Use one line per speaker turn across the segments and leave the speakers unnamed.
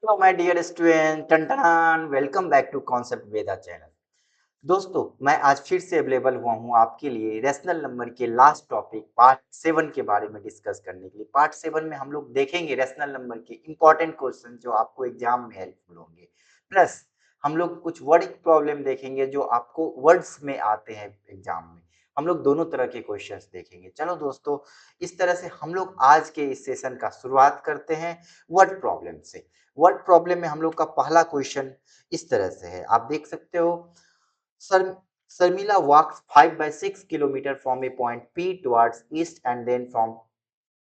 तो my dear students welcome back to concept Veda channel. दोस्तों, मैं आज फिर से अवेलेबल हुआ हूँ आपके लिए रैशनल नंबर के लास्ट टॉपिक पार्ट 7 के बारे में डिस्कस करने के लिए। पार्ट 7 में हम लोग देखेंगे रैशनल नंबर के इंपॉर्टेंट क्वेश्चन जो आपको एग्जाम में हेल्पफुल होंगे। प्लस हम लोग कुछ वर्ड प्रॉब्लम देखेंगे जो आपको वर्ड्स में आते हैं एग्जाम में। हम लोग दोनों तरह के क्वेश्चंस देखेंगे। चलो दोस्तों, इस तरह से हम लोग आज के इस सेशन का शुरुआत करते हैं वर्ड प्रॉब्लम से। वर्ड प्रॉब्लम में हम लोग का पहला क्वेश्चन इस तरह से है, आप देख सकते हो। Sir Sarmila walks 5 by 6 kilometer from a point P towards east and then from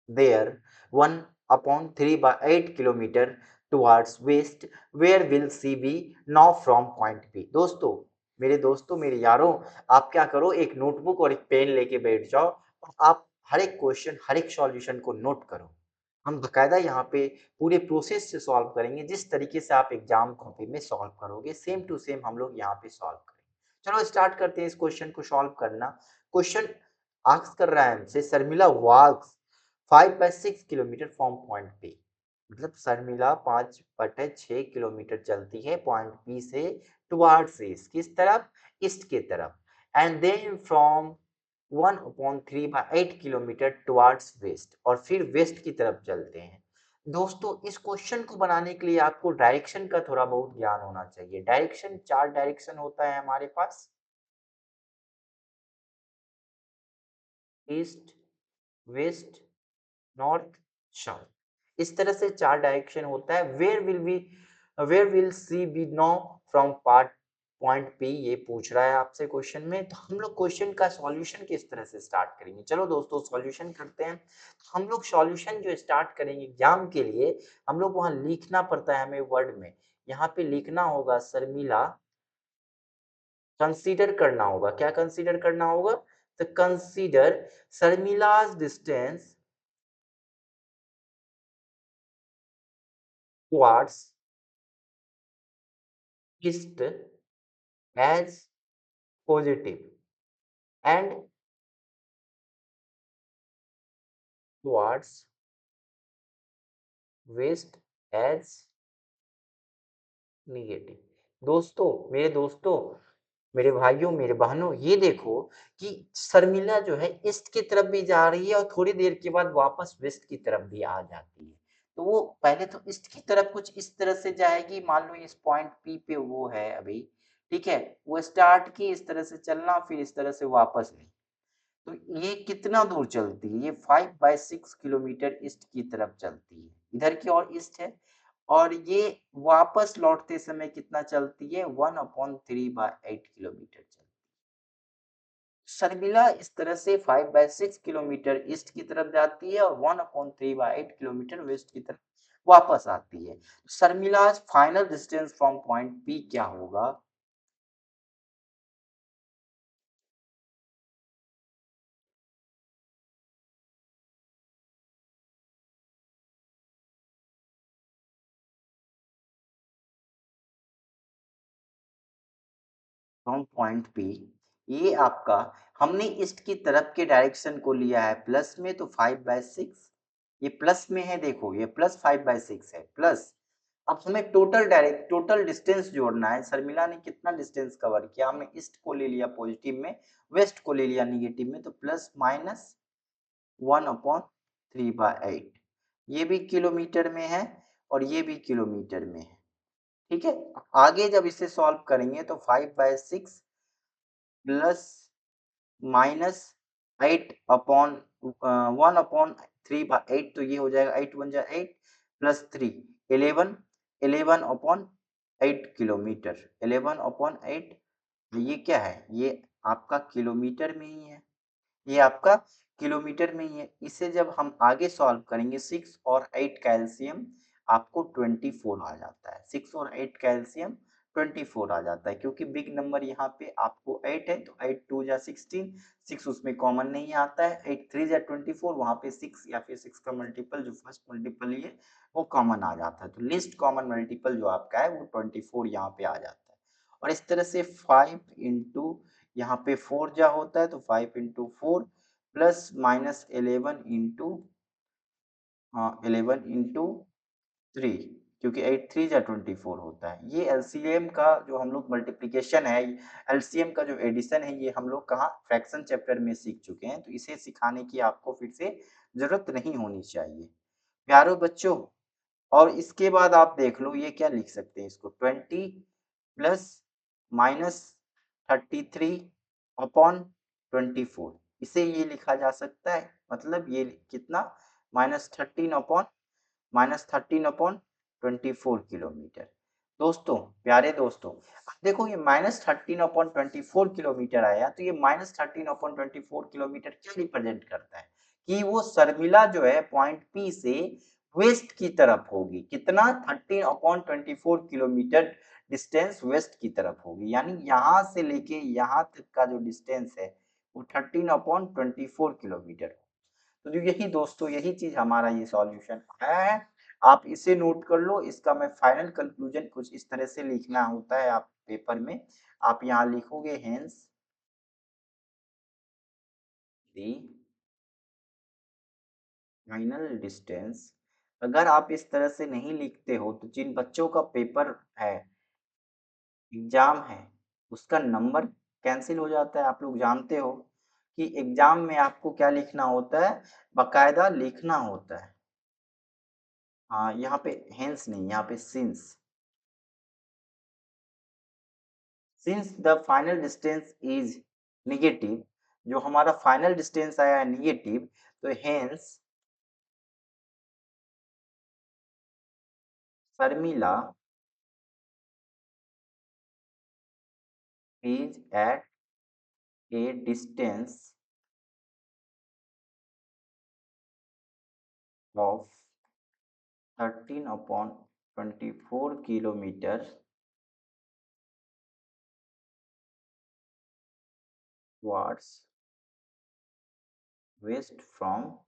there 1 upon 3 by 8 kilometer towards west. Where will she be now from point P? दोस्तों मेरे यारों, आप क्या करो, एक नोटबुक और एक पेन लेके बैठ जाओ और आप हर एक क्वेश्चन हर एक सॉल्यूशन को नोट करो। हम बकायदा यहाँ पे पूरे प्रोसेस से सॉल्व करेंगे, जिस तरीके से आप एग्जाम कॉपी में सॉल्व करोगे सेम टू सेम हम लोग यहाँ पे सॉल्व करेंगे। चलो स्टार्ट करते हैं इस क्वेश्चन को सॉल्व करना। क्वेश्चन आस्क कर रहा है हमसे, Sharmila walks 5/6 kilometre from point P. मतलब शर्मिला 5/6 किलोमीटर चलती है पॉइंट पी से टुवार्ड्स ईस्ट, किस तरफ, ईस्ट की तरफ। And then from 1/3/8 kilometre towards west, और फिर वेस्ट की तरफ चलते हैं। दोस्तों, इस क्वेश्चन को बनाने के लिए आपको डायरेक्शन का थोड़ा बहुत ज्ञान होना चाहिए। डायरेक्शन, चार डायरेक्शन होता है हमारे पास, ईस्ट, वेस्ट, नॉर्थ, साउथ। इस तरह से चार डायरेक्शन होता है। Where will she be now from part point P, ये पूछ रहा है आपसे क्वेश्चन में। तो हम लोग क्वेश्चन का सॉल्यूशन किस तरह से स्टार्ट करेंगे, चलो दोस्तों सॉल्यूशन करते हैं। हम लोग सॉल्यूशन जो स्टार्ट करेंगे एग्जाम के लिए, हम लोग वहां लिखना पड़ता है हमें वर्ड में। यहाँ पे लिखना होगा शर्मिला, कंसीडर करना होगा। क्या कंसीडर करना होगा? तो consider Sharmila's distance towards east as positive and towards west as negative। दोस्तों मेरे भाइयों मेरे बहनों, ये देखो कि शर्मिला जो है ईस्ट की तरफ भी जा रही है और थोड़ी देर के बाद वापस वेस्ट की तरफ भी आ जाती है। तो वो पहले तो ईस्ट की तरफ कुछ इस तरह से जाएगी, मान लो इस पॉइंट पी पे वो है अभी, ठीक है। वो स्टार्ट की इस तरह से चलना, फिर इस तरह से वापस आई। तो ये कितना दूर चलती है? ये 5/6 किलोमीटर ईस्ट की तरफ चलती है, इधर की ओर ईस्ट है। और ये वापस लौटते समय कितना चलती है? 1/3/8 किलोमीटर चलती है। शर्मिला इस तरह से 5/6 किलोमीटर ईस्ट की तरफ जाती है और 1/3/8 किलोमीटर वेस्ट की तरफ वापस आती है। Sharmila final distance from point P क्या होगा? फ्रॉम पॉइंट पी, ये आपका, हमने ईस्ट की तरफ के डायरेक्शन को लिया है प्लस में, तो 5/6 ये प्लस में है। देखो ये प्लस 5/6 है प्लस। अब हमें टोटल डिस्टेंस जोड़ना है। शर्मिला ने कितना डिस्टेंस कवर किया? हमने ईस्ट को ले लिया पॉजिटिव में, वेस्ट को ले लिया निगेटिव में, तो प्लस माइनस 1/3/8। ये भी किलोमीटर में है और ये भी किलोमीटर में है, ठीक है। आगे जब इसे सॉल्व करेंगे तो 5/6 प्लस माइनस 8 अपॉन 1/3/8, तो ये हो जाएगा 8 × 1 = 8 प्लस 3 11, 11/8 किलोमीटर, 11/8। ये क्या है? ये आपका किलोमीटर में ही है, ये आपका किलोमीटर में ही है। इसे जब हम आगे सॉल्व करेंगे, 6 और 8 का एलसीएम आपको 24 आ जाता है। 6 और 8 का एलसीएम 24 आ जाता है, क्योंकि बिग नंबर यहाँ पे आपको 8 है, तो 8 2 जा 16, 6 उसमें कॉमन नहीं आता है। 8 3 जा 24, वहां पे 6 या फिर 6 का मल्टीपल जो फर्स्ट मल्टीपल है वो कॉमन आ जाता है। तो लिस्ट कॉमन मल्टीपल जो आपका है वो 24 यहाँ पे आ जाता है। और इस तरह से 5 इंटू यहाँ पे 4 जा होता है, तो 5 इंटू 4 प्लस माइनस 11 इंटू 3, क्योंकि 8 3 जा 24 होता है। ये एलसीएम का जो हम लोग मल्टीप्लिकेशन है, एलसीएम का जो एडिशन है, ये हम लोग कहाँ फ्रैक्शन चैप्टर में सीख चुके हैं, तो इसे सिखाने की आपको फिर से जरूरत नहीं होनी चाहिए। प्यारे बच्चों, और इसके बाद आप देख लो ये क्या लिख सकते हैं, इसको 20 प्लस माइनस 33 अपॉन 24, इसे ये लिखा जा सकता है, मतलब ये कितना, -13 अपॉन 24 किलोमीटर। दोस्तों, प्यारे दोस्तों, अब देखो ये -13 अपॉन 24 किलोमीटर आया, तो ये -13 अपॉन 24 किलोमीटर क्या रिप्रेजेंट करता है कि वो शर्मिला जो है पॉइंट पी से वेस्ट की तरफ होगी। कितना, 13 अपॉन 24 किलोमीटर डिस्टेंस वेस्ट की तरफ होगी, यानी यहाँ से लेके यहाँ तक का जो डिस्टेंस है वो 13 अपॉन 24 किलोमीटर। तो जो यही दोस्तों, यही चीज हमारा ये सॉल्यूशन आया है। आप इसे नोट कर लो, इसका मैं फाइनल कंक्लूजन कुछ इस तरह से लिखना होता है आप पेपर में। आप यहाँ लिखोगे हेंस दी फाइनल डिस्टेंस। अगर आप इस तरह से नहीं लिखते हो तो जिन बच्चों का पेपर है, एग्जाम है, उसका नंबर कैंसिल हो जाता है। आप लोग जानते हो कि एग्जाम में आपको क्या लिखना होता है, बकायदा लिखना होता है। हाँ, यहाँ पे हेंस नहीं, यहाँ पे since the final distance is negative, जो हमारा फाइनल डिस्टेंस आया है निगेटिव, तो hence Sharmila is at a distance of 13 upon 24 kilometer towards west from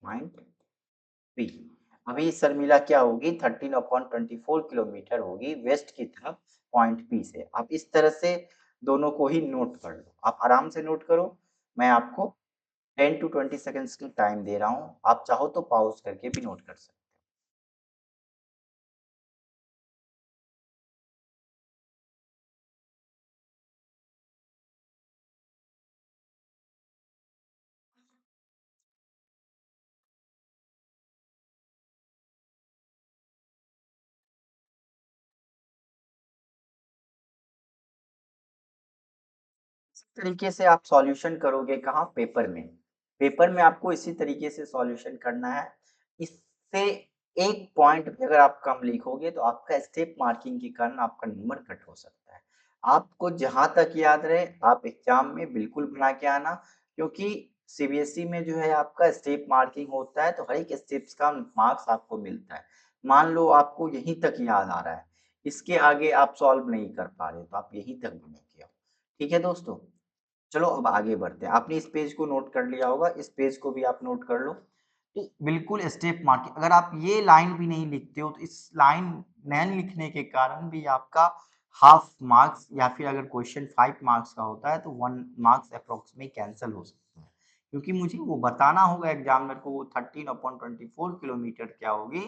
point P। अभी शर्मिला क्या होगी, 13 अपॉन 24 किलोमीटर होगी वेस्ट की तरफ पॉइंट पी से। आप इस तरह से दोनों को ही नोट कर लो, आप आराम से नोट करो। मैं आपको 10 to 20 सेकेंड्स की टाइम दे रहा हूँ, आप चाहो तो पॉज करके भी नोट कर सकते हो। इस तरीके से आप सॉल्यूशन करोगे कहाँ, पेपर में। पेपर में आपको इसी तरीके से सॉल्यूशन करना है। इससे एक पॉइंट भी अगर आप कम लिखोगे तो आपका स्टेप मार्किंग के कारण आपका नंबर कट हो सकता है। आपको जहां तक याद रहे आप एग्जाम में बिल्कुल बना के आना, क्योंकि सीबीएसई में जो है आपका स्टेप मार्किंग होता है, तो हर एक स्टेप्स का मार्क्स आपको मिलता है। मान लो आपको यहीं तक याद आ रहा है, इसके आगे आप सॉल्व नहीं कर पा रहे, तो आप यहीं तक बना के आओ। ठीक है दोस्तों, चलो अब आगे बढ़ते हैं। आपने इस पेज को नोट कर लिया होगा, इस पेज को भी आप नोट कर लो। तो बिल्कुल स्टेप मार्किंग, अगर आप ये लाइन भी नहीं लिखते हो तो इस लाइन नहीं लिखने के कारण भी आपका हाफ मार्क्स, या फिर अगर क्वेश्चन 5 मार्क्स का होता है तो 1 मार्क्स अप्रोक्सीमेट कैंसिल हो सकता है, क्योंकि मुझे वो बताना होगा एग्जामिनर को वो 13 अपॉन 24 किलोमीटर क्या होगी,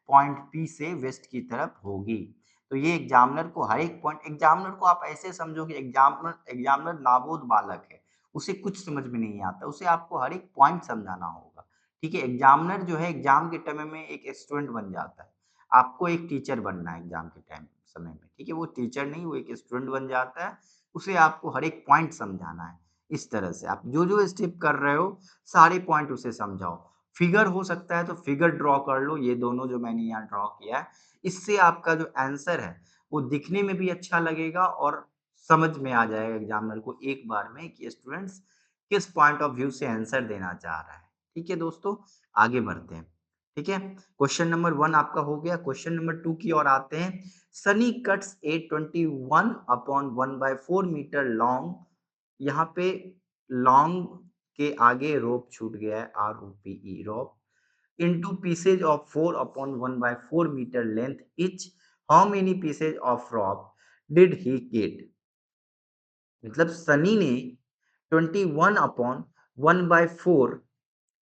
पॉइंट पी से वेस्ट की तरफ होगी। तो ये एग्जामिनर को हर एक पॉइंट, एग्जामिनर को आप ऐसे समझो कि एग्जामिनर एग्जामिनर नाबोध बालक है, उसे कुछ समझ में नहीं आता, उसे आपको हर एक पॉइंट समझाना होगा। ठीक है, एग्जामिनर जो है एग्जाम के टाइम में एक स्टूडेंट बन जाता है, आपको एक टीचर बनना है एग्जाम के टाइम समय में। ठीक है, वो टीचर नहीं, वो एक स्टूडेंट बन जाता है, उसे आपको हर एक पॉइंट समझाना है। इस तरह से आप जो जो स्टेप कर रहे हो सारे पॉइंट उसे समझाओ। फिगर हो सकता है तो फिगर ड्रॉ कर लो, ये दोनों जो मैंने यहाँ ड्रॉ किया है, इससे आपका जो आंसर है वो दिखने में भी अच्छा लगेगा और समझ में आ जाएगा एग्जामिनर को एक बार में कि स्टूडेंट्स किस पॉइंट ऑफ व्यू से आंसर देना चाह रहा है। ठीक है दोस्तों, आगे बढ़ते हैं। ठीक है, क्वेश्चन नंबर 1 आपका हो गया। क्वेश्चन नंबर 2 की ओर आते हैं। सनी कट्स ए 21/1/4 मीटर लॉन्ग, यहाँ पे लॉन्ग के आगे रोप छूट गया है, ROPE rope, into pieces of 4/1/4 meter length each, how many pieces of rope did he get? मतलब सनी ने 21 अपॉन 1/4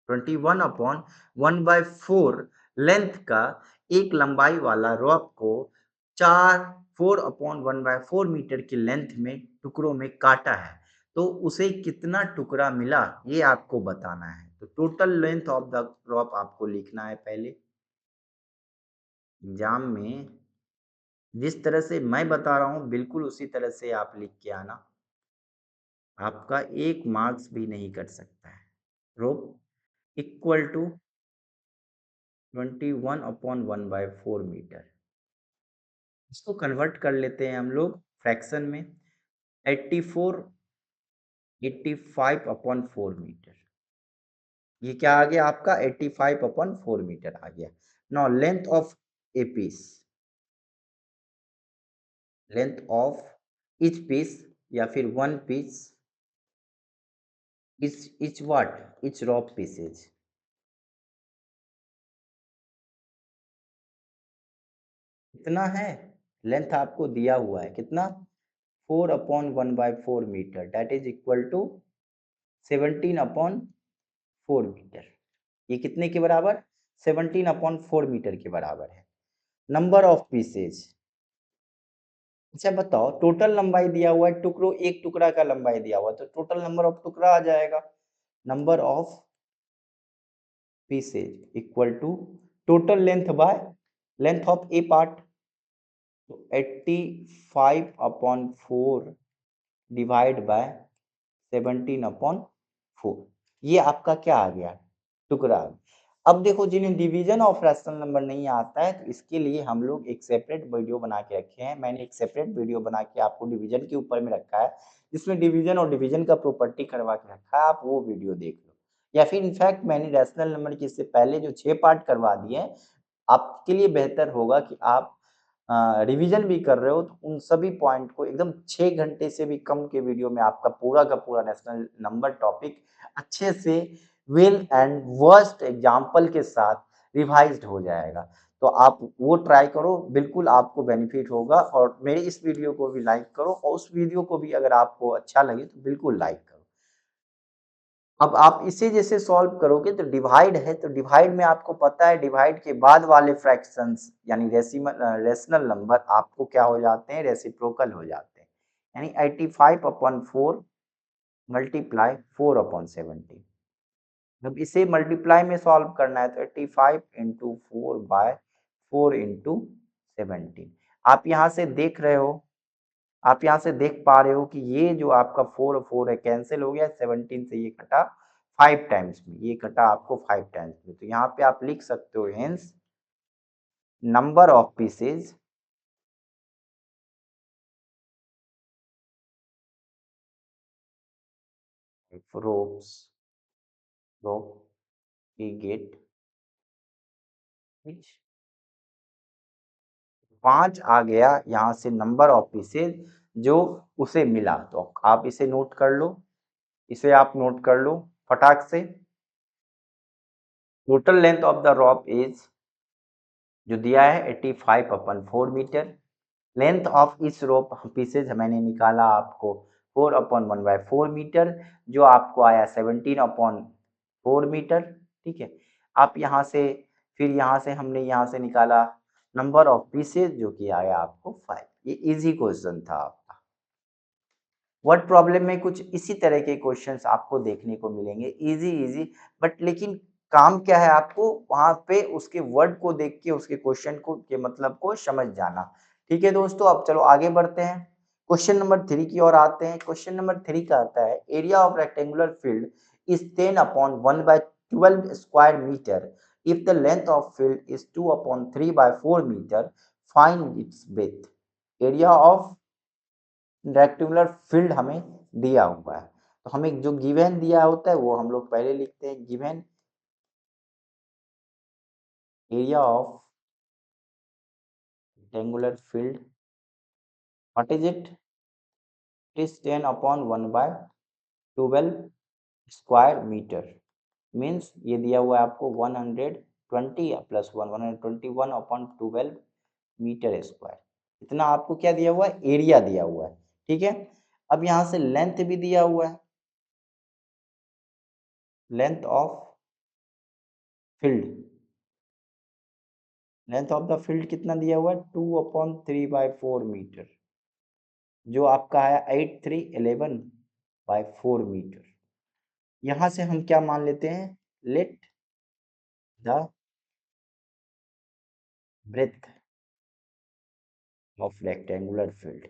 21 अपॉन 1/4 लेंथ का एक लंबाई वाला रॉप को 4/1/4 मीटर की लेंथ में टुकड़ों में काटा है, तो उसे कितना टुकड़ा मिला ये आपको बताना है। तो टोटल लेंथ ऑफ द रॉप आपको लिखना है पहले। एग्जाम में जिस तरह से मैं बता रहा हूँ बिल्कुल उसी तरह से आप लिख के आना, आपका 1 मार्क्स भी नहीं कट सकता है। रोप इक्वल टू 21/1/4 मीटर। इसको कन्वर्ट कर लेते हैं हम लोग फ्रैक्शन में। 84 85/4 मीटर। ये क्या आ गया आपका 85/4 मीटर आ गया। Now length of a piece, length of each piece या फिर one piece, each what, each raw pieces। कितना है लेंथ आपको दिया हुआ है कितना, 4/1/4 metre, that is equal to 17/4 metre. ये कितने के बराबर, 17/4 मीटर के बराबर है। नंबर ऑफ पीसेज, अच्छा बताओ टोटल लंबाई दिया हुआ है, टुकड़ों एक टुकड़ा का लंबाई दिया हुआ है तो टोटल नंबर ऑफ टुकड़ा आ जाएगा। Number of pieces equal to total length by length of a part, तो 85/4 डिवाइड बाय 17/4, ये आपका क्या आ गया, टुकड़ा। अब देखो जिन्हें डिवीजन ऑफ रैशनल नंबर नहीं आता है तो इसके लिए हम लोग एक सेपरेट वीडियो बना के रखे हैं। मैंने एक सेपरेट वीडियो बना के आपको डिवीजन के ऊपर में रखा है, जिसमें डिवीजन और डिवीजन का प्रॉपर्टी करवा के रखा है, आप वो वीडियो देख लो। या फिर इनफैक्ट मैंने रैशनल नंबर के इससे पहले जो 6 पार्ट करवा दिए हैं, आपके लिए बेहतर होगा कि आप रिवीजन भी कर रहे हो तो उन सभी पॉइंट को एकदम 6 घंटे से भी कम के वीडियो में आपका पूरा का पूरा नेशनल नंबर टॉपिक अच्छे से वेल एंड वर्स्ट एग्जाम्पल के साथ रिवाइज्ड हो जाएगा। तो आप वो ट्राई करो, बिल्कुल आपको बेनिफिट होगा। और मेरे इस वीडियो को भी लाइक करो और उस वीडियो को भी अगर आपको अच्छा लगे तो बिल्कुल लाइक करो। अब आप इसे जैसे सॉल्व करोगे तो डिवाइड है, तो डिवाइड में आपको पता है डिवाइड के बाद वाले फ्रैक्शंस यानी रेशनल नंबर आपको क्या हो जाते हैं, रेसिप्रोकल हो जाते हैं। यानी 85/4 मल्टीप्लाई 4/17। जब इसे मल्टीप्लाई में सॉल्व करना है तो 85 इंटू 4/4 इंटू 17। आप यहाँ से देख रहे हो, आप यहाँ से देख पा रहे हो कि ये जो आपका 4 है कैंसिल हो गया, 17 से ये कटा 5 टाइम्स में, ये कटा आपको 5 टाइम्स में। तो यहाँ पे आप लिख सकते हो hence number of pieces ropes rope we get which 5 आ गया यहाँ से नंबर ऑफ पीसेज जो उसे मिला। तो आप इसे नोट कर लो, इसे आप नोट कर लो फटाक से। Total length of the rope is जो दिया है 85/4 मीटर। लेंथ ऑफ इस रोप पीसेज मैंने निकाला आपको 4/1/4 मीटर, जो आपको आया 17/4 मीटर। ठीक है, आप यहाँ से फिर यहाँ से हमने यहाँ से निकाला नंबर ऑफ पीसेज जो कि आया आपको 5। ये इजी क्वेश्चन था आपका। वर्ड प्रॉब्लम में कुछ इसी तरह के क्वेश्चंस आपको देखने को मिलेंगे, इजी इजी। बट लेकिन काम क्या है, आपको वहां पे उसके वर्ड को देख के उसके क्वेश्चन को के मतलब को समझ जाना। ठीक है दोस्तों, अब चलो आगे बढ़ते हैं, क्वेश्चन नंबर 3 की ओर आते हैं। क्वेश्चन नंबर 3 का आता है area of rectangular field is 10/1/12 square metre if the length of field is 2/3/4 metre, find its breadth. Area of rectangular field हमें दिया हुआ है, तो हमें जो गिवन दिया होता है वो हम लोग पहले लिखते हैं। Given area of rectangular field, what is it, it is 10/1/12 square metre. Means ये दिया हुआ है आपको 120 प्लस 121/12 मीटर स्क्वायर। इतना आपको क्या दिया हुआ है, एरिया दिया हुआ है। ठीक है, अब यहाँ से लेंथ भी दिया हुआ है, length of field length of the field कितना दिया हुआ है 2/3/4 मीटर, जो आपका है 8311/4 मीटर। यहां से हम क्या मान लेते हैं, let the breadth of rectangular field,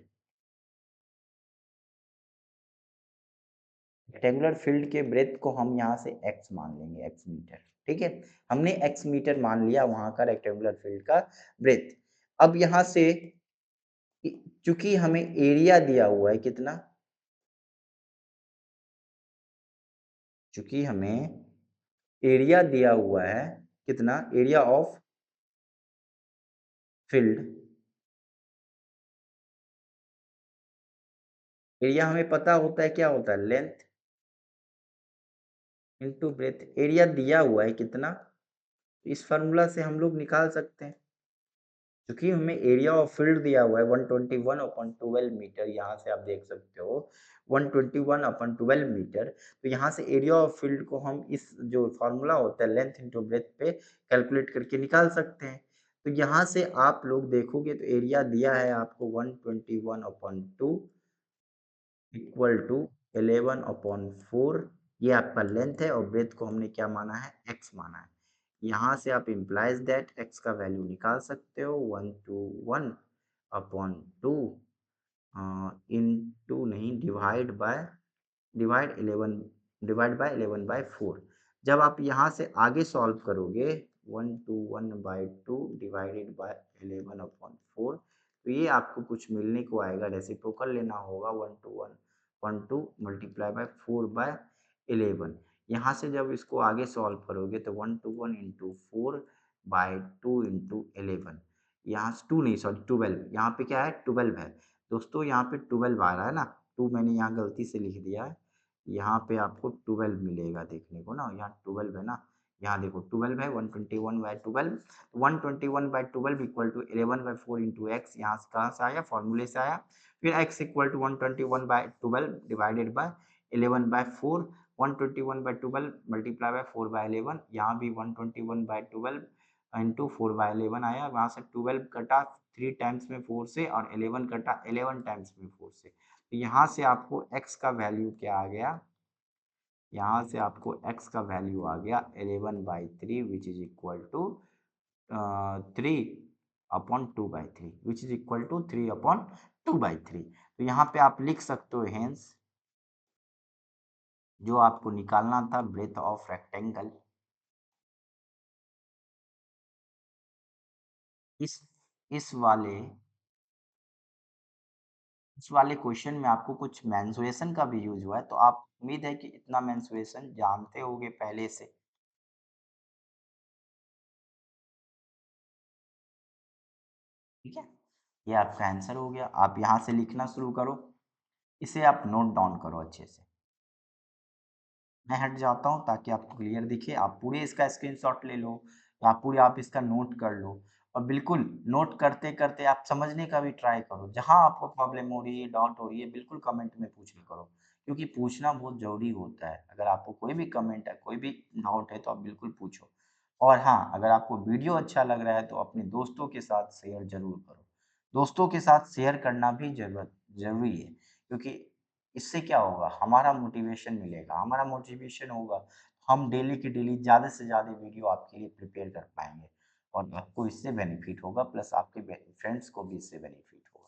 rectangular field के ब्रेथ को हम यहाँ से x मान लेंगे, x मीटर। ठीक है, हमने x मीटर मान लिया वहां का रेक्टेंगुलर फील्ड का ब्रेथ। अब यहाँ से चूंकि हमें एरिया दिया हुआ है कितना, चूंकि हमें एरिया दिया हुआ है कितना, एरिया ऑफ फील्ड, एरिया हमें पता होता है क्या होता है, लेंथ इनटू ब्रेथ। एरिया दिया हुआ है कितना, इस फार्मूला से हम लोग निकाल सकते हैं, क्योंकि हमें एरिया ऑफ फील्ड दिया हुआ है 121/12 मीटर, यहाँ से आप देख सकते हो 121/12 मीटर। तो यहाँ से एरिया ऑफ फील्ड को हम इस जो फार्मूला होता है लेंथ इनटू ब्रेथ पे कैलकुलेट करके निकाल सकते हैं। तो यहाँ से आप लोग देखोगे तो एरिया दिया है आपको 121/2 इक्वल टू 11/4, ये आपका लेंथ है, और ब्रेथ को हमने क्या माना है, x माना है। यहाँ से आप इम्प्लाइज दैट x का वैल्यू निकाल सकते हो 121/2 इनटू नहीं डिवाइड बाय 11/4। जब आप यहाँ से आगे सॉल्व करोगे 121/2 डिवाइडेड बाय 11/4, तो ये आपको कुछ मिलने को आएगा, रेसिप्रोकल लेना होगा 121/2 मल्टीप्लाई बाय 4/11। यहाँ से जब इसको आगे सॉल्व करोगे तो 121 इंटू 4/2 इंटू 11, यहाँ से 2 नहीं सॉरी 12, यहाँ पे क्या है 12 है दोस्तों, यहाँ पे 12 आ रहा है ना, 2 मैंने यहाँ गलती से लिख दिया है, यहाँ पे आपको 12 मिलेगा देखने को ना, यहाँ 12 है ना, यहाँ देखो 12 है 121/12, 121/12 इक्वल टू 11/4 इंटू एक्स, यहाँ से कहाँ से आया, फॉर्मूले से आया। फिर x equal to 121/12 divided by 11/4, 121/12 multiply by 4/11, यहाँ भी 121/12 इंटू 4/11 आया, वहाँ से 12 कटा 3 टाइम्स में 4 से, और 11 कटा 11 टाइम्स में 4 से। तो यहाँ से आपको x का वैल्यू क्या आ गया, यहाँ से आपको x का वैल्यू आ गया 11/3 which is equal to 3/2/3 which is equal to 3/2/3। तो यहाँ पे आप लिख सकते हो हेंस, जो आपको निकालना था ब्रेथ ऑफ रेक्टेंगल, इस इस वाले इस वाले क्वेश्चन में आपको कुछ मेंसुरेशन का भी यूज हुआ है, तो आप उम्मीद है कि इतना मेंसुरेशन जानते होगे पहले से। ठीक है, ये आपका आंसर हो गया। आप यहाँ से लिखना शुरू करो, इसे आप नोट डाउन करो अच्छे से। मैं हट जाता हूँ ताकि आपको क्लियर दिखे, आप पूरे इसका स्क्रीनशॉट ले लो, या पूरे आप इसका नोट कर लो, और बिल्कुल नोट करते करते आप समझने का भी ट्राई करो। जहाँ आपको प्रॉब्लम हो रही है, डाउट हो रही है, बिल्कुल कमेंट में पूछा करो, क्योंकि पूछना बहुत ज़रूरी होता है। अगर आपको कोई भी कमेंट है, कोई भी डाउट है, तो आप बिल्कुल पूछो। और हाँ, अगर आपको वीडियो अच्छा लग रहा है तो अपने दोस्तों के साथ शेयर ज़रूर करो। दोस्तों के साथ शेयर करना भी ज़रूरी है, क्योंकि इससे क्या होगा, हमारा मोटिवेशन मिलेगा, हमारा मोटिवेशन होगा, हम डेली की डेली ज़्यादा से ज़्यादा वीडियो आपके लिए प्रिपेयर कर पाएँगे, और आपको इससे बेनिफिट होगा, प्लस आपके फ्रेंड्स को भी इससे बेनिफिट होगा।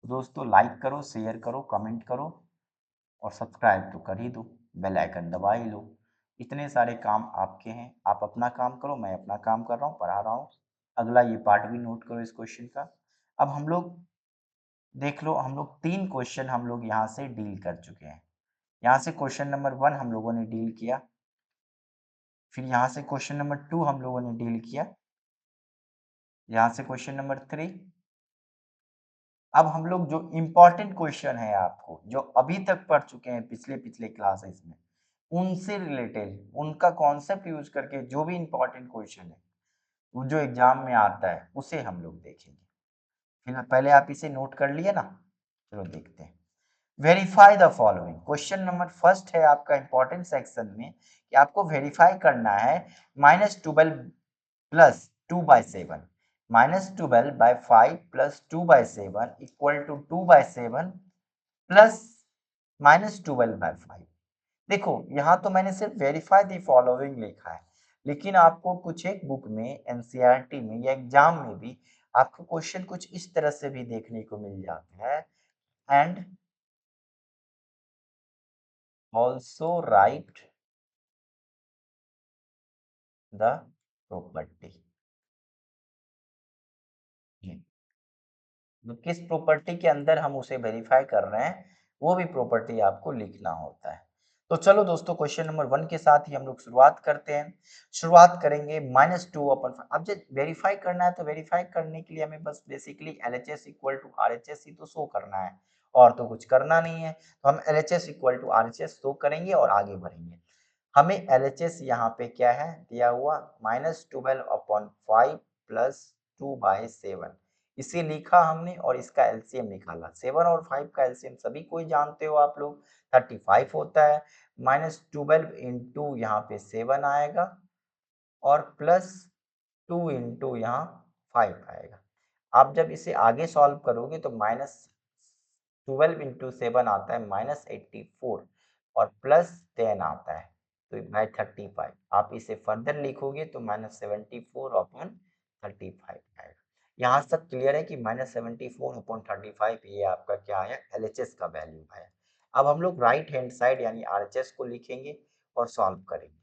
तो दोस्तों, लाइक करो, शेयर करो, कमेंट करो, और सब्सक्राइब तो कर ही दो, बेल आइकन दबा ही लो। इतने सारे काम आपके हैं, आप अपना काम करो, मैं अपना काम कर रहा हूँ, पढ़ा रहा हूँ। अगला ये पार्ट भी नोट करो इस क्वेश्चन का। अब हम लोग देख लो, हम लोग 3 क्वेश्चन हम लोग यहाँ से डील कर चुके हैं। यहाँ से क्वेश्चन नंबर 1 हम लोगों ने डील किया, फिर यहाँ से क्वेश्चन नंबर 2 हम लोगों ने डील किया, यहाँ से क्वेश्चन नंबर 3। अब हम लोग जो इम्पोर्टेंट क्वेश्चन है आपको, जो अभी तक पढ़ चुके हैं पिछले पिछले क्लासेस में, उनसे रिलेटेड, उनका कॉन्सेप्ट यूज करके जो भी इम्पोर्टेंट क्वेश्चन है, वो जो एग्जाम में आता है, उसे हम लोग देखेंगे। फिर पहले आप इसे नोट कर लिए ना, चलो देखते हैं। Verify the following, question number first है आपका इंपॉर्टेंट सेक्शन में, कि आपको वेरीफाई करना है -12 + 2/7 -12/5 प्लस 2/7 इक्वल टू 2/7 प्लस -12/5। देखो यहाँ तो मैंने सिर्फ वेरीफाई द फॉलोइंग लिखा है, लेकिन आपको कुछ एक बुक में एनसीईआरटी में या एग्जाम में भी आपको क्वेश्चन कुछ इस तरह से भी देखने को मिल जाता है। And also right the property. किस प्रॉपर्टी के अंदर हम उसे वेरीफाई कर रहे हैं, वो भी प्रॉपर्टी आपको लिखना होता है। तो चलो दोस्तों, क्वेश्चन नंबर 1 के साथ ही हम लोग शुरुआत करते हैं। शुरुआत करेंगे -2/5। अब जब वेरीफाई करना है तो वेरीफाई करने के लिए हमें बस basically LHS equal to RHS ही तो शो करना है, और तो कुछ करना नहीं है। तो हम LHS equal to RHS show करेंगे और आगे बढ़ेंगे। हमें LHS यहाँ पे क्या है दिया हुआ, -12/5 प्लस 2/7। इसे लिखा हमने और इसका एलसीएम निकाला। 7 और 5 का एलसीएम सभी कोई जानते हो आप लोग, 35 होता है। -12 इंटू यहाँ पे 7 आएगा और प्लस 2 इंटू यहाँ 5 आएगा। आप जब इसे आगे सॉल्व करोगे तो -12 इंटू 7 आता है -84 और प्लस 10 आता है तो बाय 35। आप इसे फर्दर लिखोगे तो -74/35 आएगा। यहाँ तक क्लियर है कि -74/35 ये आपका क्या आया, LHS का वैल्यू है। अब हम लोग राइट हैंड साइड यानी RHS को लिखेंगे और सॉल्व करेंगे।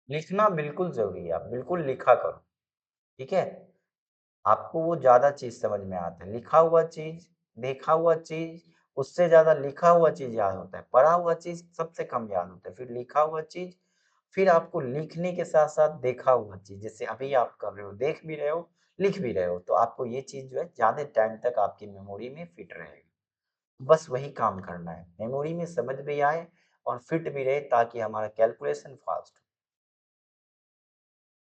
लिखना बिल्कुल जरूरी है, आप बिल्कुल लिखा करो, ठीक है। आपको वो ज़्यादा चीज़ समझ में आता है। लिखा हुआ चीज़, देखा हुआ चीज़, उससे ज़्यादा लिखा हुआ चीज़ याद होता है। पढ़ा हुआ चीज़ सबसे कम याद होता है। फिर लिखा हुआ चीज़, फिर आपको लिखने के साथ-साथ देखा हुआ चीज़, जैसे अभी आप कर रहे हो, देख भी रहे हो, लिख भी रहे हो, तो आपको ये चीज़ जो है ज़्यादा टाइम तक आपकी मेमोरी में फिट रहेगी। बस वही काम करना है, मेमोरी में समझ भी आए और फिट भी रहे ताकि हमारा कैलकुलेशन फास्ट हो।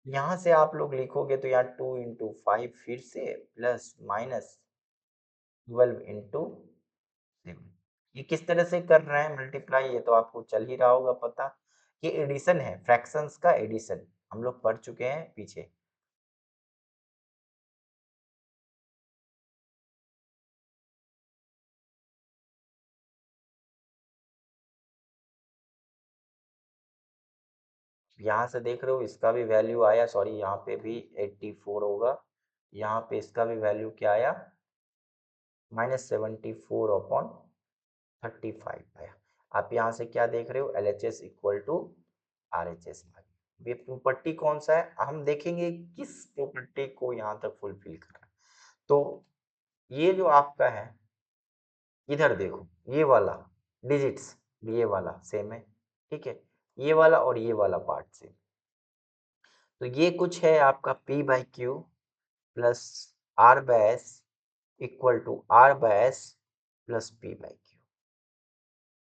यहाँ से आप लोग लिखोगे तो यार 2 इंटू 5 फिर से प्लस माइनस 12 इंटू 7। ये किस तरह से कर रहे हैं मल्टीप्लाई, ये तो आपको चल ही रहा होगा पता। ये एडिशन है, फ्रैक्शंस का एडिशन, हम लोग पढ़ चुके हैं पीछे। यहाँ से देख रहे हो इसका भी वैल्यू आया, सॉरी यहाँ पे भी 84 होगा, यहाँ पे इसका भी वैल्यू क्या आया, -74/35 आया। आप यहाँ से क्या देख रहे हो, LHS इक्वल टू RHS। ये प्रॉपर्टी कौन सा है, हम देखेंगे किस प्रॉपर्टी को यहाँ तक फुलफिल कर रहा है। तो ये जो आपका है, इधर देखो, ये वाला डिजिट्स, ये वाला सेम है, ठीक है, ये वाला और ये वाला पार्ट सेम। तो ये कुछ है आपका P/Q plus R/S equal to R/S plus P/Q।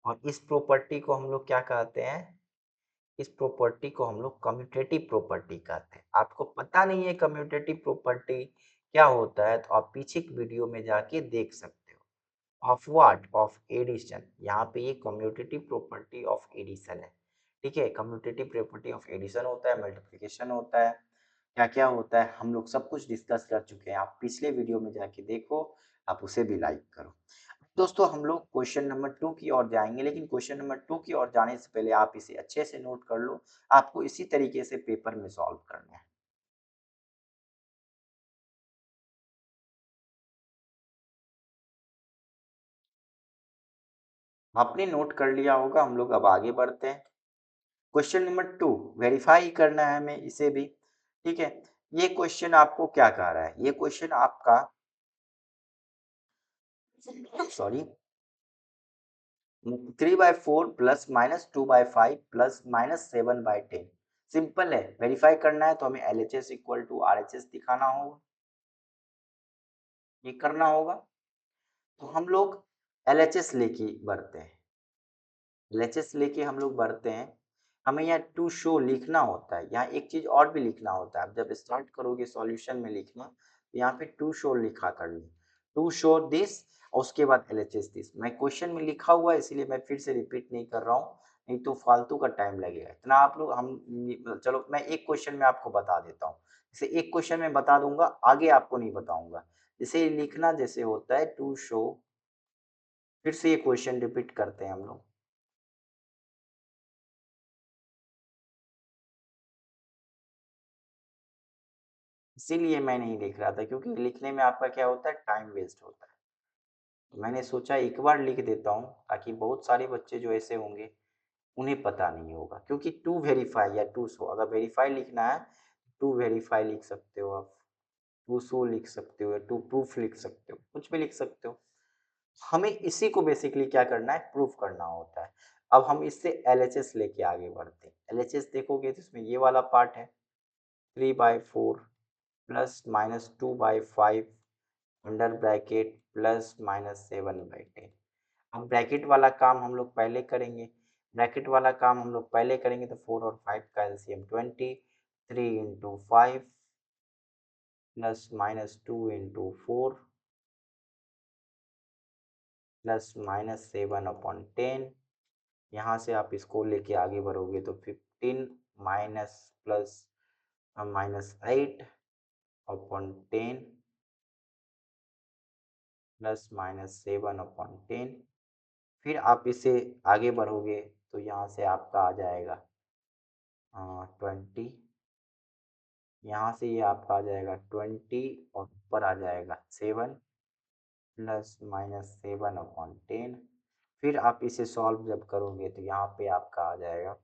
और इस प्रॉपर्टी को हम लोग क्या कहते हैं, इस प्रॉपर्टी को हम लोग कम्यूटेटिव प्रॉपर्टी कहते हैं। आपको पता नहीं है कम्यूटेटिव प्रॉपर्टी क्या होता है, तो आप पीछे की वीडियो में जाके देख सकते हो। ऑफ व्हाट, ऑफ एडिशन, यहाँ पे ये कम्यूटेटिव प्रॉपर्टी ऑफ एडिशन है, ठीक है। कम्यूटेटिव प्रॉपर्टी ऑफ एडिशन होता है, मल्टीप्लिकेशन होता है, क्या क्या होता है हम लोग सब कुछ डिस्कस कर चुके हैं। आप पिछले वीडियो में जाके देखो, आप उसे भी लाइक करो। दोस्तों हम लोग क्वेश्चन नंबर 2 की ओर जाएंगे, लेकिन क्वेश्चन नंबर 2 की ओर जाने से पहले आप इसे अच्छे से नोट कर लो। आपको इसी तरीके से पेपर में सॉल्व करना है। आपने नोट कर लिया होगा, हम लोग अब आगे बढ़ते हैं। क्वेश्चन नंबर 2 वेरीफाई करना है हमें इसे भी, ठीक है। ये क्वेश्चन आपको क्या कह रहा है, ये क्वेश्चन आपका, सॉरी, 3/4 प्लस -2/5 प्लस -7/10। सिंपल है, वेरीफाई करना है तो हमें LHS इक्वल टू RHS दिखाना होगा, ये करना होगा। तो हम लोग LHS लेके बढ़ते हैं, LHS लेके हम लोग बढ़ते हैं। हमें यहाँ टू शो लिखना होता है, यहाँ एक चीज और भी लिखना होता है। आप जब स्टार्ट करोगे सॉल्यूशन में लिखना, तो यहाँ पे टू शो लिखा कर लो, टू शो दिस, और उसके बाद LHS दिस। मैं क्वेश्चन में लिखा हुआ है इसीलिए मैं फिर से रिपीट नहीं कर रहा हूँ, नहीं तो फालतू का टाइम लगेगा इतना। आप लोग हम चलो मैं एक क्वेश्चन में आपको बता देता हूँ। जैसे एक क्वेश्चन में बता दूंगा, आगे आपको नहीं बताऊंगा। जैसे लिखना जैसे होता है टू शो, फिर से ये क्वेश्चन रिपीट करते हैं हम लोग। इसीलिए मैं नहीं लिख रहा था, क्योंकि लिखने में आपका क्या होता है, टाइम वेस्ट होता है। तो मैंने सोचा एक बार लिख देता हूँ, ताकि बहुत सारे बच्चे जो ऐसे होंगे उन्हें पता नहीं होगा। क्योंकि टू वेरीफाई या टू शो, अगर वेरीफाई लिखना है टू वेरीफाई लिख सकते हो आप, टू शो लिख सकते हो, टू प्रूफ लिख सकते हो, कुछ भी लिख सकते हो। हमें इसी को बेसिकली क्या करना है, प्रूफ करना होता है। अब हम इससे एलएचएस लेके आगे बढ़ते हैं। एलएचएस देखोगे तो इसमें ये वाला पार्ट है, 3/4 plus minus 2/5 under bracket plus minus 7/10। अब ब्रैकेट वाला काम हम लोग पहले करेंगे। ब्रैकेट वाला काम हम लोग पहले करेंगे तो 4 और 5 का LCM 20, 3 into 5 plus minus 2 into 4 plus minus 7/10। यहाँ से आप इसको लेके आगे बढ़ोगे तो 15 minus plus minus 8/10 plus minus 7/10। फिर आप इसे आगे बढ़ोगे तो यहाँ से आपका आ जाएगा 20, यहाँ से ये आपका आ जाएगा 20 और ऊपर आ जाएगा 7 प्लस माइनस 7/10। फिर आप इसे सॉल्व जब करोगे तो यहाँ पे आपका आ जाएगा,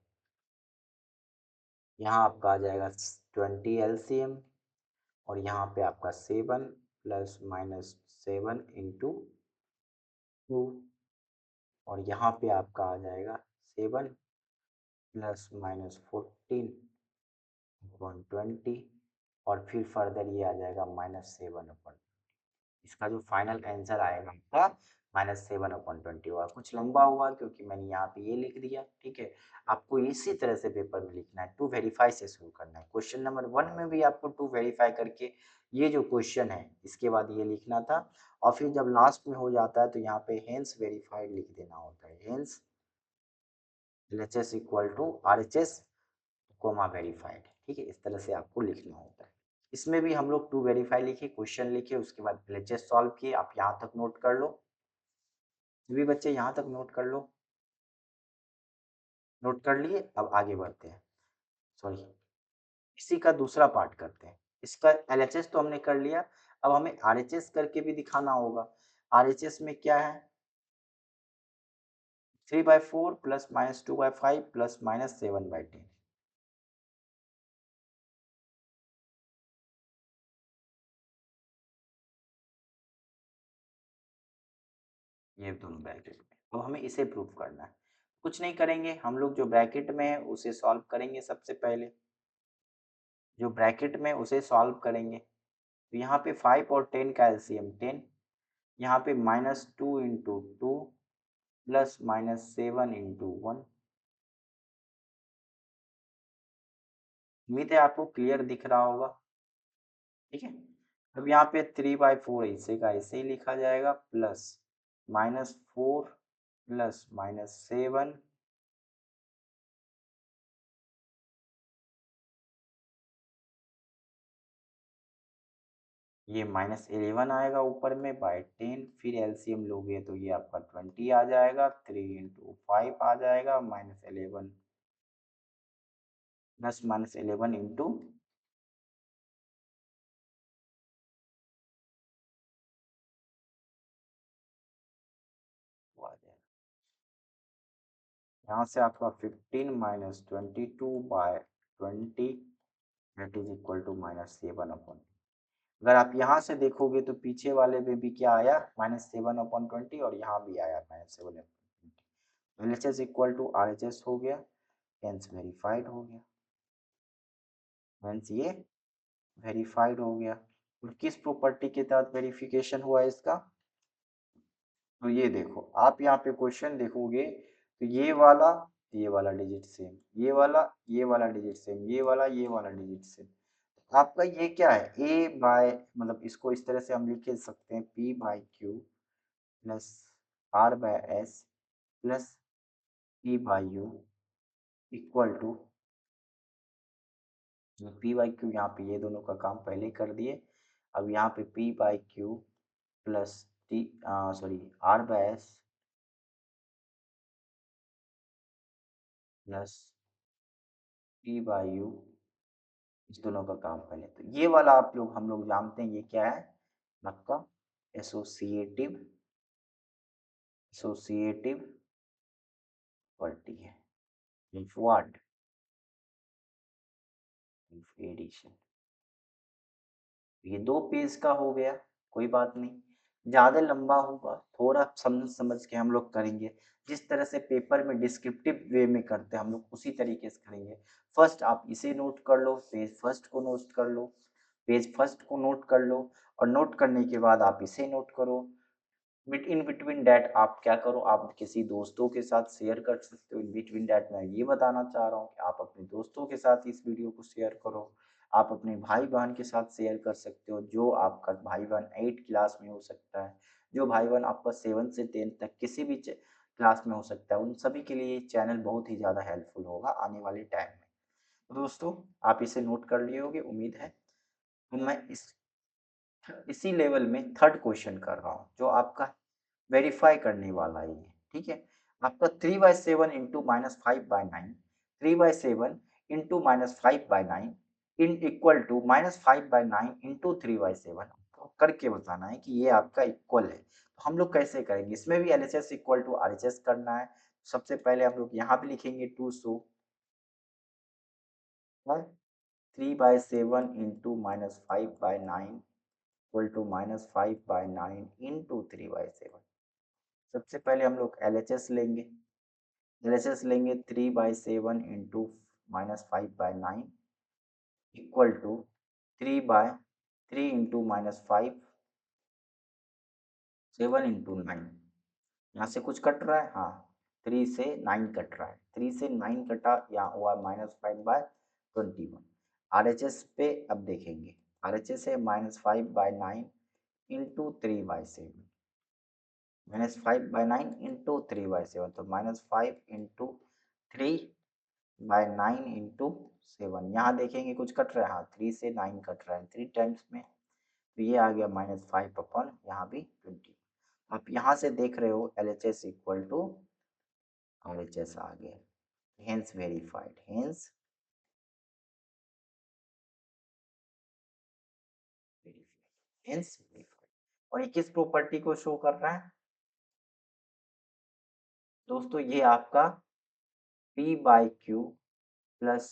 यहाँ आपका आ जाएगा 20 एलसीएम, और यहाँ पे आपका 7 प्लस माइनस 7 इंटू 2, और यहाँ पे आपका आ जाएगा 7 प्लस माइनस 14/20, और फिर फर्दर ये आ जाएगा -7/20। इसका जो फाइनल आंसर आएगा आपका -7/20 हुआ। कुछ लंबा हुआ क्योंकि मैंने यहाँ पे ये लिख दिया, ठीक है। आपको इसी तरह से पेपर में लिखना है, टू वेरीफाई से शुरू करना है। क्वेश्चन नंबर 1 में भी आपको टू वेरीफाई करके ये जो क्वेश्चन है इसके बाद ये लिखना था, और फिर जब लास्ट में हो जाता है तो यहाँ पे हेंस वेरीफाइड लिख देना होता है। Hence LHS equal to RHS comma verified, ठीक है। इस तरह से आपको लिखना होता है। इसमें भी हम लोग टू वेरीफाई लिखे, क्वेश्चन लिखे, उसके बाद एलएचएस सॉल्व किए। आप यहाँ तक नोट कर लो, सभी बच्चे यहाँ तक नोट कर लो। नोट कर लिए, अब आगे बढ़ते हैं। सॉरी, इसी का दूसरा पार्ट करते हैं। इसका एलएचएस तो हमने कर लिया, अब हमें आरएचएस करके भी दिखाना होगा। आरएचएस में क्या है, 3/4 प्लस माइनस 2/5 प्लस माइनस 7/10। ये दोनों ब्रैकेट में, तो हमें इसे प्रूव करना है। कुछ नहीं करेंगे, हम लोग जो ब्रैकेट में है उसे सॉल्व करेंगे सबसे पहले। जो ब्रैकेट में उसे सॉल्व करेंगे तो यहाँ पे 5 और 10 का एलसीएम 10, यहाँ पे -2 इंटू 2 प्लस -7 इंटू 1। उम्मीद है आपको क्लियर दिख रहा होगा, ठीक है। अब यहाँ पे 3/4 ऐसे का ऐसे ही लिखा जाएगा, प्लस -4 प्लस -7, ये -11 आएगा ऊपर में बाय 10। फिर एलसीएम लोगे तो ये आपका 20 आ जाएगा, 3 इंटू 5 आ जाएगा, -11 प्लस -11 इंटू आ जाएगा। यहाँ से आपका 15 minus 22/20 that is equal to -7/20। अगर आप यहाँ से देखोगे तो पीछे वाले में भी क्या आया, -7/20, और यहाँ भी आया -7/20। एलएचएस इक्वल टू आरएचएस हो गया, हेंस वेरीफाइड हो गया। हेंस ये वेरीफाइड हो गया। और किस प्रॉपर्टी के तहत वेरिफिकेशन हुआ इसका, तो ये देखो, आप यहाँ पे क्वेश्चन देखोगे तो ये वाला डिजिट सेम, ये वाला डिजिट सेम, ये वाला डिजिट सेम। आपका ये क्या है, ए बाय, मतलब इसको इस तरह से हम लिख सकते हैं, P/Q plus R/S plus P/U equal to P by Q, यहाँ पे ये दोनों का काम पहले ही कर दिए। अब यहाँ पे P by Q plus T sorry R by S plus T by U, इस दोनों का काम पहले। तो ये वाला आप लोग हम लोग जानते हैं ये क्या है आपका एसोसिएटिव एसोसिएटिव प्रॉपर्टी है। व्हाट एडिशन, ये 2 पेज का हो गया, कोई बात नहीं, ज़्यादा लंबा होगा, थोड़ा समझ समझ के हम लोग करेंगे। जिस तरह से पेपर में डिस्क्रिप्टिव वे में करते हैं हम लोग उसी तरीके से करेंगे। फर्स्ट आप इसे नोट कर लो, पेज फर्स्ट को नोट कर लो, पेज फर्स्ट को नोट कर लो, और नोट करने के बाद आप इसे नोट करो। इन बिटवीन डैट आप क्या करो, आप किसी दोस्तों के साथ शेयर कर सकते हो। इन बिटवीन डैट मैं ये बताना चाह रहा हूँ कि आप अपने दोस्तों के साथ इस वीडियो को शेयर करो, आप अपने भाई बहन के साथ शेयर कर सकते हो, जो आपका भाई बहन 8 क्लास में हो सकता है, जो भाई बहन आपका 7 से 10 तक किसी भी क्लास में हो सकता है, उन सभी के लिए चैनल बहुत ही ज़्यादा हेल्पफुल होगा आने वाले टाइम में। तो दोस्तों आप इसे नोट कर लिए होंगे उम्मीद है। तो मैं इसी लेवल में थर्ड क्वेश्चन कर रहा हूँ जो आपका वेरीफाई करने वाला ही है, ठीक है। आपका 3/7 into -5/9, 3/7 into -5/9 in equal to -5/9 into 3/7 करके बताना है कि ये आपका इक्वल है। तो हम लोग कैसे करेंगे, इसमें भी एलएचएस इक्वल टू आरएचएस करना है। सबसे पहले हम लोग यहाँ पे लिखेंगे to so 3/7 into -5/9 equal to -5/9 into 3/7। सबसे पहले हम लोग एलएचएस लेंगे, एलएचएस लेंगे 3/7 into -5/9 equal to 3/3 into -5 7 into 9। यहाँ से कुछ कट रहा है, हाँ 3 से 9 कट रहा है, 3 से 9 कटा, यहाँ हुआ -5/21। आरएचएस पे अब देखेंगे, आरएचएस है -5/9 इंटू 3/7, -5/9 इंटू 3/7, तो -5 इंटू 3/9 इंटू 7। यहाँ देखेंगे कुछ कट रहा है, हाँ 3 से 9 कट रहा है 3 टाइम्स में, तो ये आ गया -5 अपॉन यहाँ भी 20। आप यहाँ से देख रहे हो LHS इक्वल टू RHS आ गया, हेंस वेरीफाइड, हेंस वेरीफाइड। और ये किस प्रॉपर्टी को शो कर रहा है दोस्तों, ये आपका P by Q plus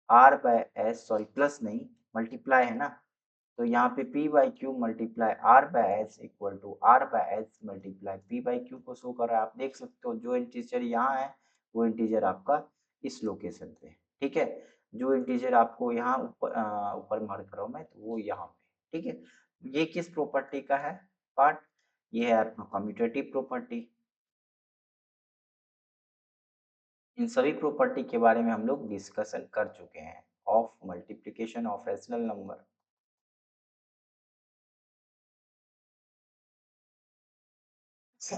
R by S, sorry plus नहीं मल्टीप्लाई है ना, तो यहाँ पे P by Q multiply R by S equal to R by S multiply P by Q को शो कर रहा है। आप देख सकते हो जो इंटीजर यहाँ है वो इंटीजर आपका इस लोकेशन पे, ठीक है। जो इंटीजर आपको यहाँ ऊपर मार्क कर रहा हूँ मैं, तो वो यहाँ पे, ठीक है। ये किस प्रॉपर्टी का है पार्ट, ये है आपका कम्यूटेटिव प्रॉपर्टी। इन सभी प्रॉपर्टी के बारे में हम लोग डिस्कशन कर चुके हैं, of multiplication of rational number.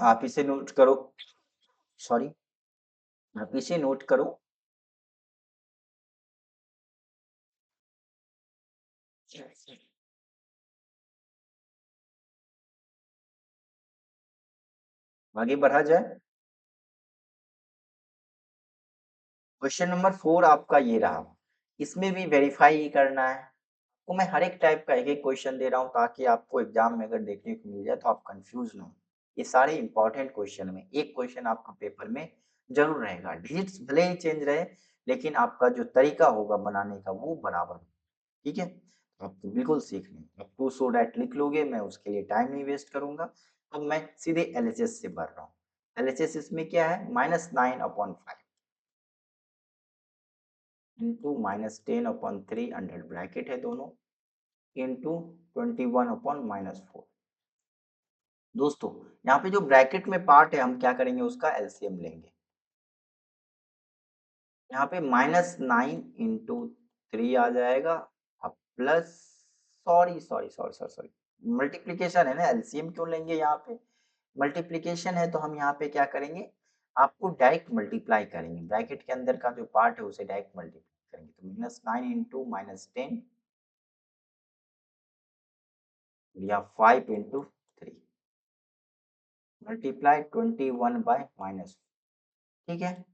आप इसे नोट करो, सॉरी आप इसे नोट करो। आगे बढ़ा जाए, क्वेश्चन नंबर 4 आपका ये रहा, इसमें भी वेरीफाई ही करना है। तो मैं हर एक टाइप का एक एक क्वेश्चन दे रहा हूँ ताकि आपको एग्जाम में अगर देखने को मिल जाए तो आप कंफ्यूज ना हो। ये सारे इंपॉर्टेंट क्वेश्चन में एक क्वेश्चन आपका पेपर में जरूर रहेगा, डिजिट्स भले ही चेंज रहे लेकिन आपका जो तरीका होगा बनाने का वो बराबर हो, ठीक है। तो आपको बिल्कुल सीखना है, आप टू सो डैट लिख लोगे, मैं उसके लिए टाइम नहीं वेस्ट करूंगा। अब मैं सीधे एलएचएस से बढ़ रहा हूँ। एलएचएस इसमें क्या है, -9/5 इंटू -10/3 अंडर ब्रैकेट है दोनों, इंटू 21/-4। दोस्तों यहाँ पे जो ब्रैकेट में पार्ट है हम क्या करेंगे, उसका एलसीएम लेंगे। यहाँ पे -9 इंटू 3 आ जाएगा, अब प्लस, सॉरी मल्टीप्लीकेशन है ना, एलसीएम क्यों लेंगे, यहाँ पे मल्टीप्लीकेशन है तो हम यहाँ पे क्या करेंगे, आपको डायरेक्ट मल्टीप्लाई करेंगे, ब्रैकेट के अंदर का जो पार्ट है उसे डायरेक्ट मल्टीप्लाई करेंगे। तो -9 इंटू -10 या 5 इंटू 3 मल्टीप्लाई 21 बाय -, ठीक है।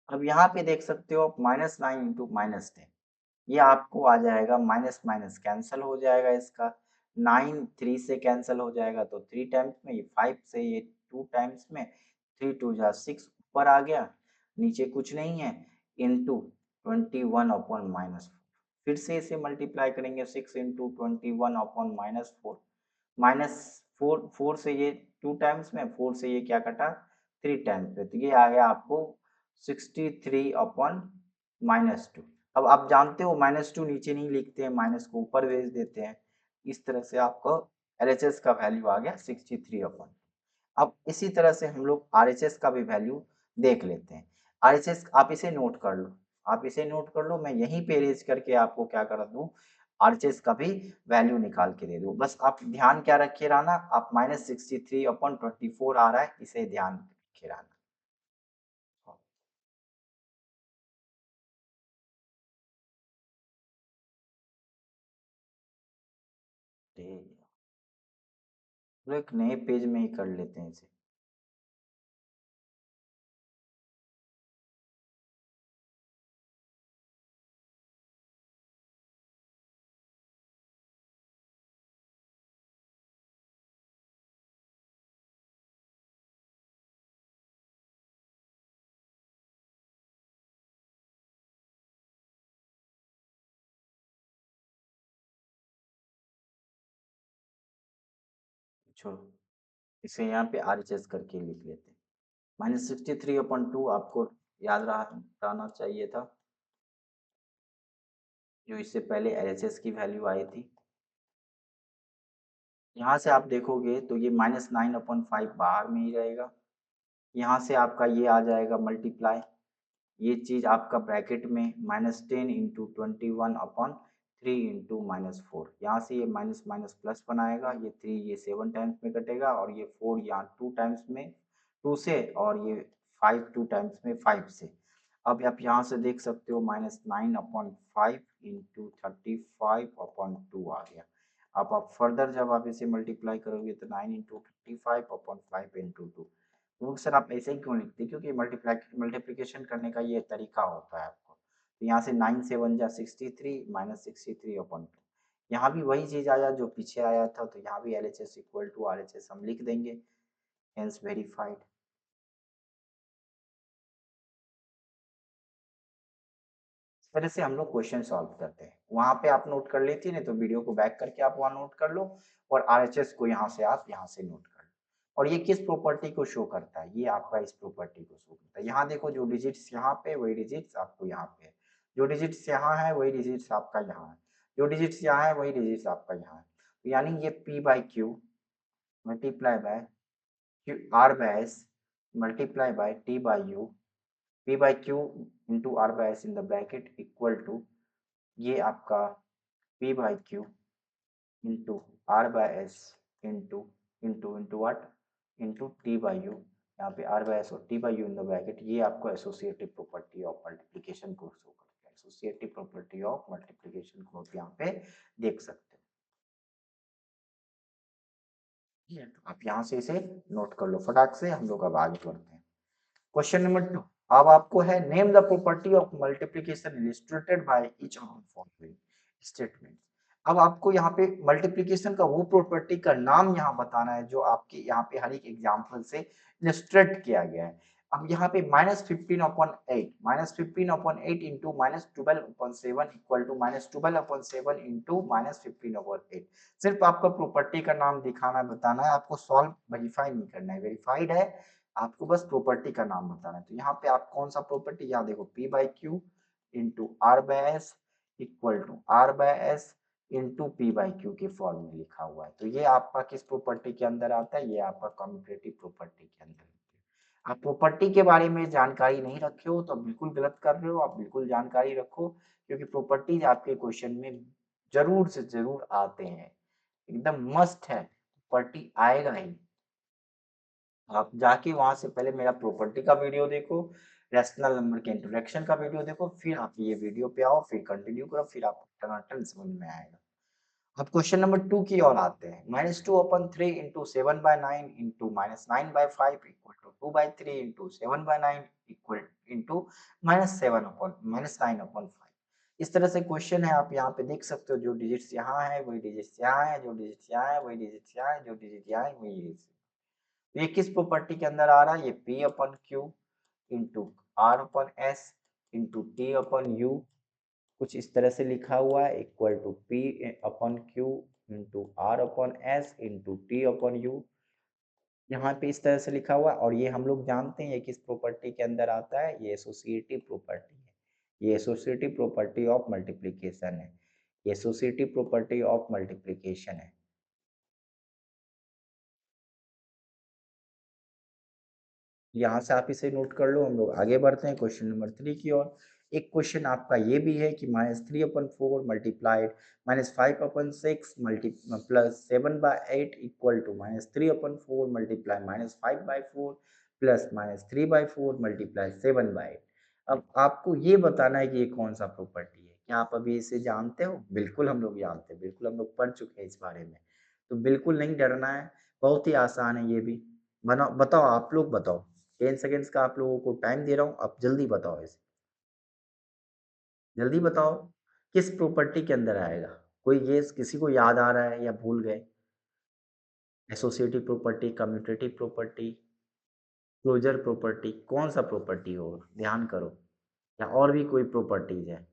अब यहाँ पे देख सकते हो आप -9 इंटू -10, ये आपको आ जाएगा, माइनस माइनस कैंसिल हो जाएगा, इसका 9 3 से कैंसिल हो जाएगा तो 3 टाइम्स में, ये 5 से ये 2 टाइम्स में, 3 2 जा 6 ऊपर आ गया, नीचे कुछ नहीं है, इंटू 21 अपॉन -4, फिर से इसे मल्टीप्लाई करेंगे, 6 इंटू 21 अपॉन -4, -4 4 से ये 2 टाइम्स में, 4 से ये क्या कटा 3 टाइम्स में, तो ये आ गया आपको 63 अपॉन -2। अब आप जानते हो -2 नीचे नहीं लिखते हैं, माइनस को ऊपर भेज देते हैं, इस तरह से आपको एलएचएस का वैल्यू आ गया 63 अपॉन। अब इसी तरह से हम लोग आरएचएस का भी वैल्यू देख लेते हैं। आरएचएस आप इसे नोट कर लो, आप इसे नोट कर लो, मैं यहीं पे रेज करके आपको क्या कर दूं, आरएचएस का भी वैल्यू निकाल के दे दूं। बस आप ध्यान क्या रखिए रहना, आप -63 अपॉन 24 आ रहा है, इसे ध्यान रखिए रहना। एक नए पेज में ही कर लेते हैं इसे। छोड़ो, इसे यहाँ पे आरएचएस करके लिख लेते हैं। -63/2 आपको याद रहना चाहिए था, जो इससे पहले एलएचएस की वैल्यू आई थी। यहाँ से आप देखोगे तो ये -9/5 बाहर में ही रहेगा, यहाँ से आपका ये आ जाएगा मल्टीप्लाई, ये चीज आपका ब्रैकेट में -10 इंटू 21/3 इंटू -4, यहाँ से ये माइनस माइनस प्लस बनाएगा, ये 3 ये 7 टाइम्स में कटेगा, और ये 4 यहाँ 2 टाइम्स में 2 से, और ये 5 2 टाइम्स में 5 से। अब आप यहाँ से देख सकते हो -9/5 इंटू 35/2 आ गया। अब आप फर्दर जब आप इसे मल्टीप्लाई करोगे तो 9 इंटू 35/5 इंटू 2, तो सर आप ऐसे ही क्यों लिखते हैं, क्योंकि मल्टीप्लिकेशन करने का ये तरीका होता है आपको। तो यहाँ से 9 से 1 जा 63 -63/2, यहाँ भी वही चीज आया जो पीछे आया था, तो यहाँ भी LHS इक्वल टू RHS हम लिख देंगे, हेंस वेरीफाइड। इस तरह से हम लोग क्वेश्चन सॉल्व करते हैं, वहां पे आप नोट कर लेती है, तो वीडियो को बैक करके आप वहां नोट कर लो, और RHS को यहाँ से आप यहाँ से नोट कर लो। और ये किस प्रॉपर्टी को शो करता है, ये आपका इस प्रॉपर्टी को शो करता है। यहाँ देखो, जो डिजिट्स यहाँ पे वही डिजिट्स आपको यहाँ पे है, जो डिजिट्स यहाँ है वही डिजिट्स आपका यहाँ है, जो डिजिट्स यहाँ है वही डिजिट्स आपका यहाँ है। तो यानी ये P/Q multiply by R/S multiply by T/U, P/Q into R/S in the bracket equal to, ये आपका P/Q into R/S into into what व्हाट, इंटू T/U, यहाँ पे R/S और T/U इन द ब्रैकेट, ये आपको एसोसिएटिव प्रॉपर्टी ऑफ मल्टीप्लिकेशन को show करता है। एसोसिएटिव प्रॉपर्टी ऑफ मल्टीप्लिकेशन को आप यहाँ पे देख सकते हो। आप यहाँ से इसे नोट कर लो फटाक से, हम लोग अब आगे बढ़ते हैं। क्वेश्चन नंबर 2, अब आपको है name the property of multiplication illustrated by each of the following statement. अब आपको यहाँ पे मल्टीप्लिकेशन का वो प्रॉपर्टी का नाम यहाँ बताना है जो आपके यहाँ पे हर एक एग्जांपल से इलस्ट्रेट किया गया है। अब यहाँ पे -15/8 -15/8 इंटू -12/7 इक्वल टू -12/7 इंटू -15/8, सिर्फ आपका प्रॉपर्टी का नाम दिखाना बताना है, आपको सॉल्व वेरीफाई नहीं करना है, वेरीफाइड है, आपको बस प्रॉपर्टी का नाम बताना है। तो यहाँ पे आप कौन सा प्रॉपर्टी, यहाँ देखो P/Q into R/S equal to R/S into P/Q के फॉर्म में लिखा हुआ है। तो ये आपका किस प्रॉपर्टी के अंदर आता है, ये आपका कम्यूटेटिव प्रॉपर्टी के अंदर। आप प्रॉपर्टी के बारे में जानकारी नहीं रखे हो तो बिल्कुल गलत कर रहे हो, आप बिल्कुल जानकारी रखो, क्योंकि प्रॉपर्टीज आपके क्वेश्चन में जरूर से जरूर आते हैं, एकदम मस्ट है, प्रॉपर्टी आएगा ही। आप जाके वहां से पहले मेरा प्रॉपर्टी का वीडियो देखो, रैशनल नंबर के इंट्रोडक्शन का वीडियो देखो, फिर आप ये वीडियो पे आओ, फिर कंटिन्यू करो, फिर आपको टनाटन समझ में आएगा। अब क्वेश्चन नंबर 2 की ओर आते हैं। -2/3 into 7/9 into -9/5 equal to 2/3 into 7/9 equal into -9/5। इस तरह से क्वेश्चन है, आप यहाँ पे देख सकते हो, जो डिजिट्स यहाँ है वही डिजिट्स यहाँ है, जो डिजिट्स यहाँ है वही डिजिट्स यहाँ है, जो डिजिट यहाँ है वही डिजिट्स। तो ये किस प्रॉपर्टी के अंदर आ रहा है? ये P/Q into R/S into T/U, कुछ इस तरह से लिखा हुआ है, equal to P/Q into R/S into T/U। यहाँ पे इस तरह से लिखा हुआ है, और ये हम लोग जानते हैं ये किस प्रॉपर्टी के अंदर आता है, ये एसोसिएटिव प्रॉपर्टी है। ये एसोसिएटिव प्रॉपर्टी ऑफ मल्टीप्लिकेशन है, ये एसोसिएटिव प्रॉपर्टी ऑफ मल्टीप्लिकेशन है। यहाँ से आप इसे नोट कर लो। हम लोग आगे बढ़ते हैं क्वेश्चन नंबर 3 की ओर। एक क्वेश्चन आपका ये भी है कि -3/4 multiplied -5/6 multi plus 7/8 equal to -3/4 multiply -5/4 plus -3/4 multiply 7/8। अब आपको ये बताना है कि ये कौन सा प्रॉपर्टी है। क्या आप अभी इसे जानते हो? बिल्कुल हम लोग जानते हैं, बिल्कुल हम लोग पढ़ चुके हैं इस बारे में। तो बिल्कुल नहीं डरना है, बहुत ही आसान है ये भी। बनाओ, बताओ, आप लोग बताओ। 10 सेकंड्स का आप लोगों को टाइम दे रहा हूँ, आप जल्दी बताओ इसे। जल्दी बताओ, किस प्रॉपर्टी के अंदर आएगा? कोई गेस किसी को याद आ रहा है या भूल गए? Associative property, commutative property, closure property, कौन सा प्रॉपर्टी होगा? ध्यान करो, या और भी कोई प्रॉपर्टीज है?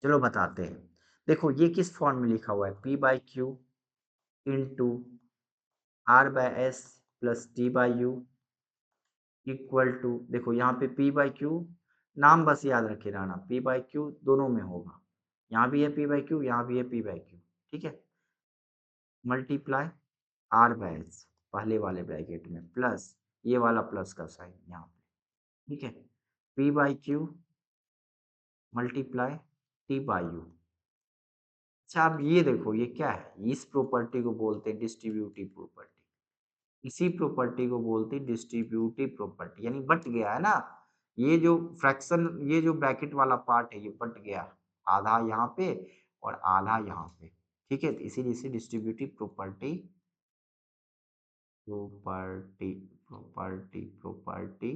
चलो बताते हैं। देखो ये किस फॉर्म में लिखा हुआ है, P/Q into R/S plus T/U equal to, देखो यहाँ पे P/Q, नाम बस याद रखे रहना, P/Q दोनों में होगा, यहाँ भी है P/Q, यहाँ भी है P/Q, ठीक है। मल्टीप्लाई R/S पहले वाले ब्रैकेट में, प्लस ये वाला प्लस का साइन यहाँ पे, ठीक है। P/Q multiply T/U। अच्छा अब ये देखो, ये क्या है? इस प्रॉपर्टी को बोलते हैं डिस्ट्रीब्यूटिव प्रॉपर्टी। इसी प्रॉपर्टी को बोलते हैं डिस्ट्रीब्यूटिव प्रॉपर्टी, यानी बट गया है ना। ये जो फ्रैक्शन, ये जो ब्रैकेट वाला पार्ट है ये बट गया, आधा यहाँ पे और आधा यहाँ पे, ठीक है। तो इसीलिए इसे distributive property property property property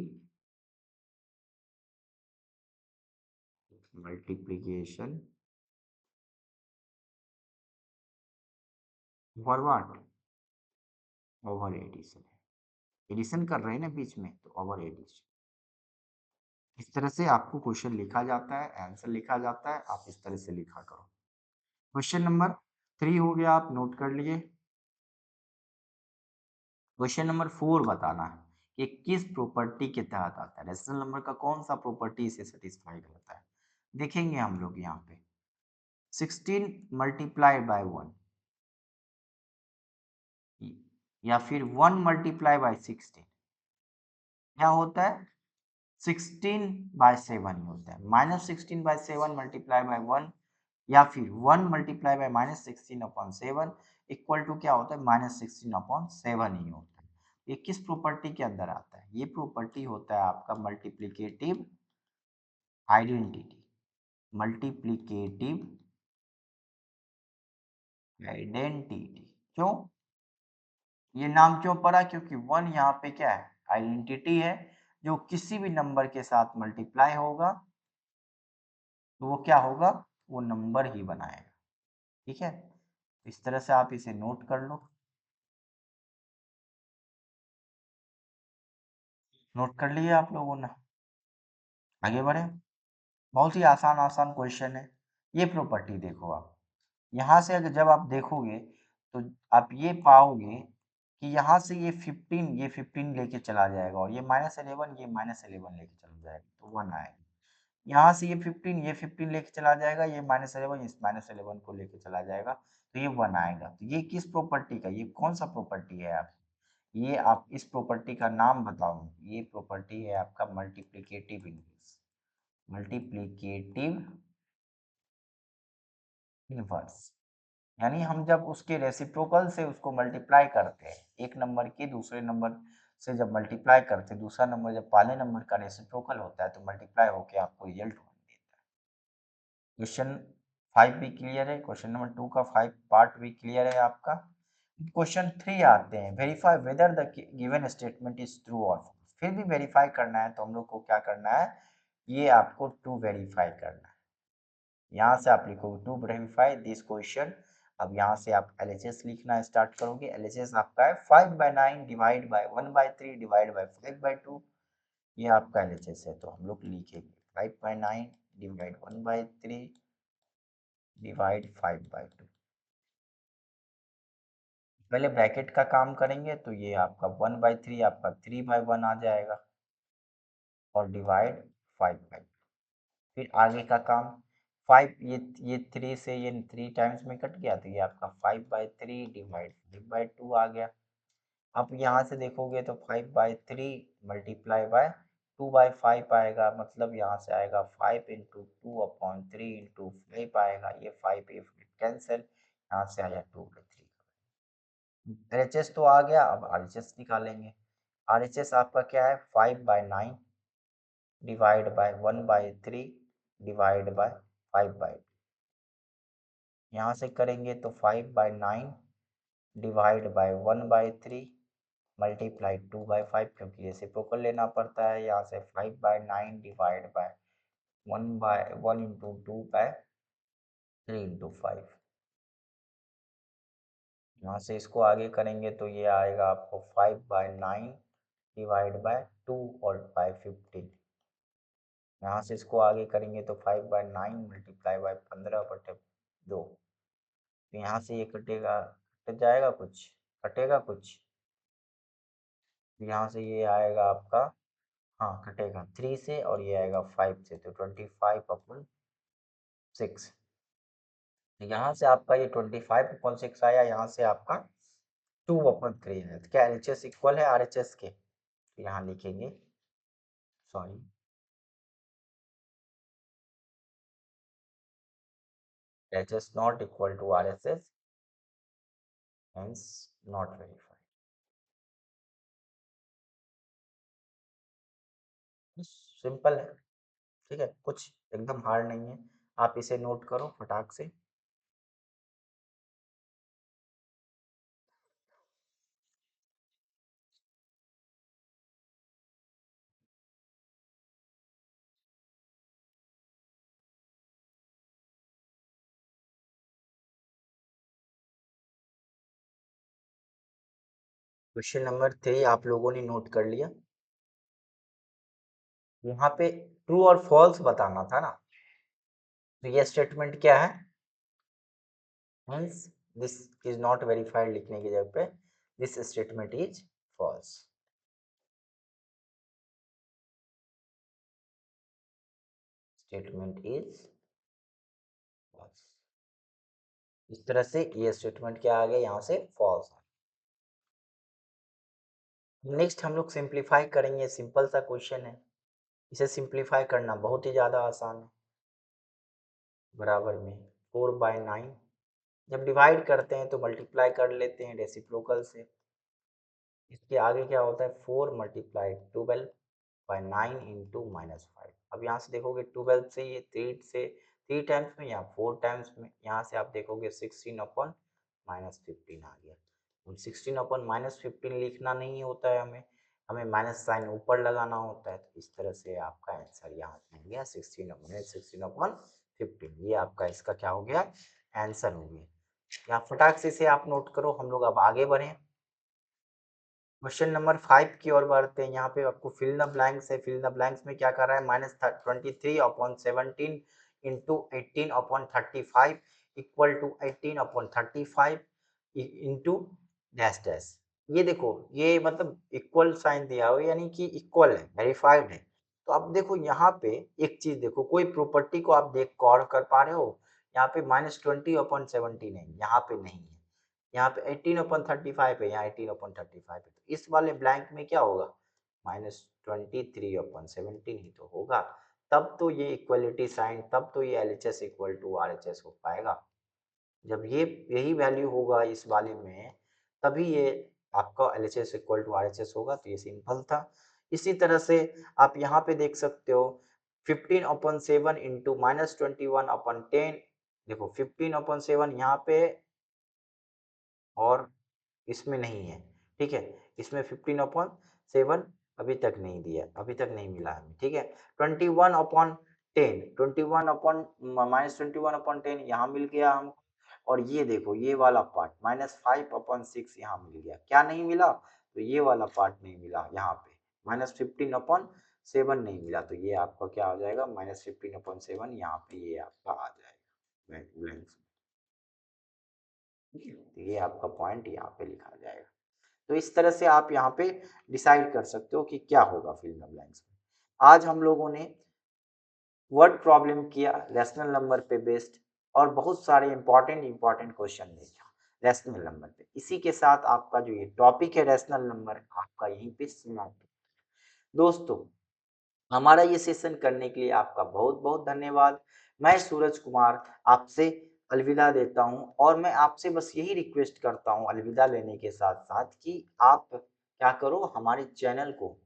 multiplication over what? Over addition. Addition कर रहे हैं ना बीच में, तो ओवर एडिशन। इस तरह से आपको क्वेश्चन लिखा जाता है, आंसर लिखा जाता है, आप इस तरह से लिखा करो। क्वेश्चन नंबर 3 हो गया, आप नोट कर लिए। क्वेश्चन नंबर 4 बताना है कि किस प्रॉपर्टी के तहत आता है, रेशनल नंबर का कौन सा प्रॉपर्टी इसे सेटिस्फाई करता है। देखेंगे हम लोग यहाँ पे 16 मल्टीप्लाई बाय 1 या फिर 1 मल्टीप्लाई बाय 16 क्या होता है? 16/7 ही होता है। -16/7 मल्टीप्लाई बाय 1 या फिर 1 मल्टीप्लाई बाय -16/7 इक्वल टू क्या होता है? -16/7 ही होता है। ये किस प्रॉपर्टी के अंदर आता है? ये प्रॉपर्टी होता है आपका मल्टीप्लिकेटिव आइडेंटिटी। Multiplicative identity. क्यों ये नाम क्यों पड़ा? क्योंकि 1 यहाँ पे क्या है? आइडेंटिटी है, जो किसी भी नंबर के साथ मल्टीप्लाई होगा तो वो क्या होगा? वो नंबर ही बनाएगा, ठीक है। इस तरह से आप इसे नोट कर लो। नोट कर लिए आप लोगों ने? आगे बढ़े। बहुत ही आसान आसान क्वेश्चन है। ये प्रॉपर्टी देखो आप, यहाँ से अगर जब आप देखोगे तो आप ये पाओगे कि यहाँ से ये 15 लेके चला जाएगा, और ये -11 ये -11 लेके चला जाएगा, तो 1 आएगा। यहाँ से ये 15 लेके चला जाएगा, ये -11 इस -11 को लेके चला जाएगा, तो ये 1 आएगा। तो ये किस प्रॉपर्टी का, ये कौन सा प्रॉपर्टी है आप? ये आप इस प्रॉपर्टी का नाम बताओ। ये प्रॉपर्टी है आपका मल्टीप्लिकेटिव इनवर्स। मल्टीप्लिकेटिव इनवर्स, यानी हम जब उसके रेसिप्रोकल से उसको मल्टीप्लाई करते हैं, एक नंबर के दूसरे नंबर से जब मल्टीप्लाई करते हैं, दूसरा नंबर जब पहले नंबर का रेसिप्रोकल होता है तो मल्टीप्लाई होकर आपको रिजल्ट वन देता है। क्वेश्चन 5 भी क्लियर है, क्वेश्चन नंबर 2 का 5 पार्ट भी क्लियर है आपका। क्वेश्चन 3 आते हैं, verify whether the given statement is true और फॉल्स। फिर भी वेरीफाई करना है तो हम लोग को क्या करना है, ये आपको टू वेरीफाई करना है। यहाँ से आप लिखोगे टू वेरीफाई दिस क्वेश्चन। अब यहाँ से आप LHS लिखना स्टार्ट करोगे। LHS आपका है 5/9 डिवाइड बाय 1/3 डिवाइड बाय 5/2। ये आपका LHS है, तो हम लोग लिखेंगे 5/9 डिवाइड 1/3 डिवाइड 5/2। पहले ब्रैकेट का काम करेंगे तो ये आपका 1/3 आपका 3/1 आ जाएगा और डिवाइड 5/2। फिर आगे का काम 5, ये 3 से ये 3 टाइम्स में कट गया तो ये आपका 5/3 डिवाइड 5/2 आ गया। अब यहाँ से देखोगे तो 5/3 मल्टीप्लाई बाय 2/5 आएगा, मतलब यहाँ से आएगा 5 इंटू 2/3 इंटू 5 आएगा। ये 5 कैंसिल, यहाँ से आया 2/3। RHS तो आ गया, अब RHS निकालेंगे। RHS आपका क्या है 5/9 डिवाइड बाय 1/3 डिवाइड बाय 5/2। यहाँ से करेंगे तो 5/9 डिवाइड बाय 1/3 मल्टीप्लाई 2/5, क्योंकि रेसिप्रोकल लेना पड़ता है। यहाँ से 5/9 डिवाइड बाय 1 इंटू 2/3 इंटू 5। यहाँ से इसको आगे करेंगे तो ये आएगा आपको 5/9 डिवाइड बाय 2 और बाय 15। यहाँ से इसको आगे करेंगे तो 5/9 मल्टीप्लाई बाय 15/2। तो यहाँ से ये कटेगा, कट जाएगा कुछ, कटेगा कुछ। यहाँ से ये आएगा आपका, हाँ कटेगा 3 से, और ये आएगा 5 से, तो 25/6। यहाँ से आपका ये 25/6 आया, यहाँ से आपका 2/3 है। तो क्या LHS इक्वल है RHS के? तो यहाँ लिखेंगे, sorry, LHS not equal to RHS, hence not verified. Simple है, ठीक है, कुछ एकदम हार्ड नहीं है। आप इसे नोट करो फटाक से। क्वेश्चन नंबर 3 आप लोगों ने नोट कर लिया। यहाँ पे ट्रू और फॉल्स बताना था ना, तो ये स्टेटमेंट क्या है, hence this is not verified लिखने की जगह पे this statement is false। statement is false। इस तरह से ये स्टेटमेंट क्या आ गया, यहाँ से false आ। नेक्स्ट हम लोग सिंप्लीफाई करेंगे, सिंपल सा क्वेश्चन है, इसे सिंप्लीफाई करना बहुत ही ज़्यादा आसान है। बराबर में 4/9, जब डिवाइड करते हैं तो मल्टीप्लाई कर लेते हैं रेसिप्रोकल से। इसके आगे क्या होता है 4 मल्टीप्लाई 12/9 इंटू -5। अब यहाँ से देखोगे 12 से ये 3 टाइम्स में या 4 टाइम्स में, यहाँ से आप देखोगे 16/-15 आ गया। 16/-15 लिखना नहीं होता है, हमें हमें माइनस साइन ऊपर लगाना होता है। तो इस तरह से आपका आंसर यहाँ से हो गया 16/15। ये आपका इसका क्या हो गया, आंसर हो गया। या फटाक से इसे आप नोट करो, हम लोग अब आगे बढ़े। क्वेश्चन नंबर 5 की ओर बढ़ते हैं। यहाँ पे आपको फिल द ब्लैंक्स है। फिल द ब्लैंक्स में क्या कर रहा है, -23/17 into 18/35 equal to 18/35 into dash dash. ये देखो, ये मतलब इक्वल साइन दिया हो, यानी कि इक्वल है, वेरीफाइड है। तो अब देखो यहाँ पे एक चीज देखो, कोई प्रॉपर्टी को आप देख गौर कर पा रहे हो, यहाँ पे -20/17 है, यहाँ पे नहीं है। यहाँ पे 18/35 है, यहाँ 18/35 है। तो इस वाले ब्लैंक में क्या होगा, -23/17 ही तो होगा। तब तो ये इक्वलिटी साइन, तब तो ये LHS इक्वल टू RHS हो पाएगा। जब ये यही वैल्यू होगा इस वाले में, तभी ये आपका LHS इक्वल टू RHS होगा, तो ये सिंपल था। इसी तरह से आप यहाँ पे देख सकते हो 15/7 इंटू -21/10। देखो 15/7 यहाँ पे और इसमें नहीं है, ठीक है? इसमें 15/7 अभी तक नहीं दिया, अभी तक नहीं मिला हमें, ठीक है? 21/10, 21 अपॉन -21/10 यहाँ मिल गया हमको, और ये देखो ये वाला पार्ट -5/6 यहाँ मिल गया। क्या नहीं मिला? तो ये वाला पार्ट नहीं मिला यहाँ पे, -15/7 नहीं मिला, तो ये आपका क्या हो जाएगा, -15/7 यहाँ पे ये आपका आ जाएगा ब्लैंक। तो ये आपका पॉइंट यहाँ पे लिखा जाएगा। तो इस तरह से आप यहाँ पे डिसाइड कर सकते हो कि क्या होगा फिल इन द ब्लैंक्स में। आज हम लोगों ने वर्ड प्रॉब्लम किया रैशनल नंबर पे बेस्ड, और बहुत सारे इंपॉर्टेंट क्वेश्चन देखा रैशनल नंबर पे। इसी के साथ आपका जो ये टॉपिक है रैशनल नंबर आपका यहीं पे समाप्त। दोस्तों, हमारा ये सेशन करने के लिए आपका बहुत-बहुत धन्यवाद। मैं सूरज कुमार आपसे अलविदा देता हूँ, और मैं आपसे बस यही रिक्वेस्ट करता हूँ अलविदा लेने के साथ-साथ कि आप क्या करो, हमारे चैनल को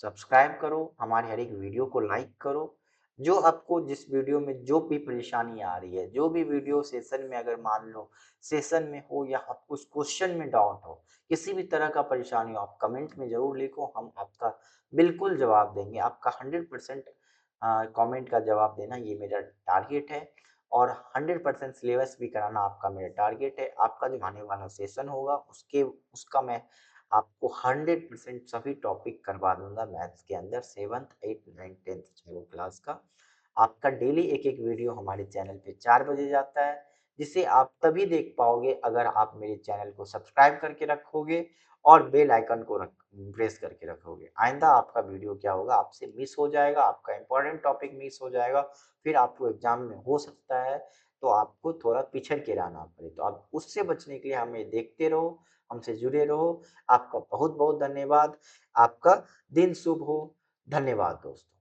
सब्सक्राइब करो, हमारे हर एक वीडियो को लाइक करो। जो आपको जिस वीडियो में जो भी परेशानी आ रही है, जो भी वीडियो सेशन में अगर मान लो सेशन में हो या आपको कुछ क्वेश्चन में डाउट हो, किसी भी तरह का परेशानी हो, आप कमेंट में ज़रूर लिखो, हम आपका बिल्कुल जवाब देंगे। आपका 100% कमेंट का जवाब देना ये मेरा टारगेट है, और 100% सिलेबस भी कराना आपका मेरा टारगेट है। आपका जो आने वाला सेशन होगा उसका मैं आपको 100% सभी टॉपिक करवा दूँगा मैथ्स के अंदर 7th, 8th, 9th, 10th चारों क्लास का। आपका डेली एक-एक वीडियो हमारे चैनल पे 4 बजे जाता है, जिसे आप तभी देख पाओगे अगर आप मेरे चैनल को सब्सक्राइब करके रखोगे और बेल आइकन को प्रेस करके रखोगे। आइंदा आपका वीडियो क्या होगा, आपसे मिस हो जाएगा, आपका इम्पोर्टेंट टॉपिक मिस हो जाएगा, फिर आपको एग्ज़ाम में हो सकता है तो आपको थोड़ा पिछड़ के रहना पड़े। तो आप उससे बचने के लिए हमें देखते रहो, हमसे जुड़े रहो। आपका बहुत-बहुत धन्यवाद। आपका दिन शुभ हो। धन्यवाद दोस्तों।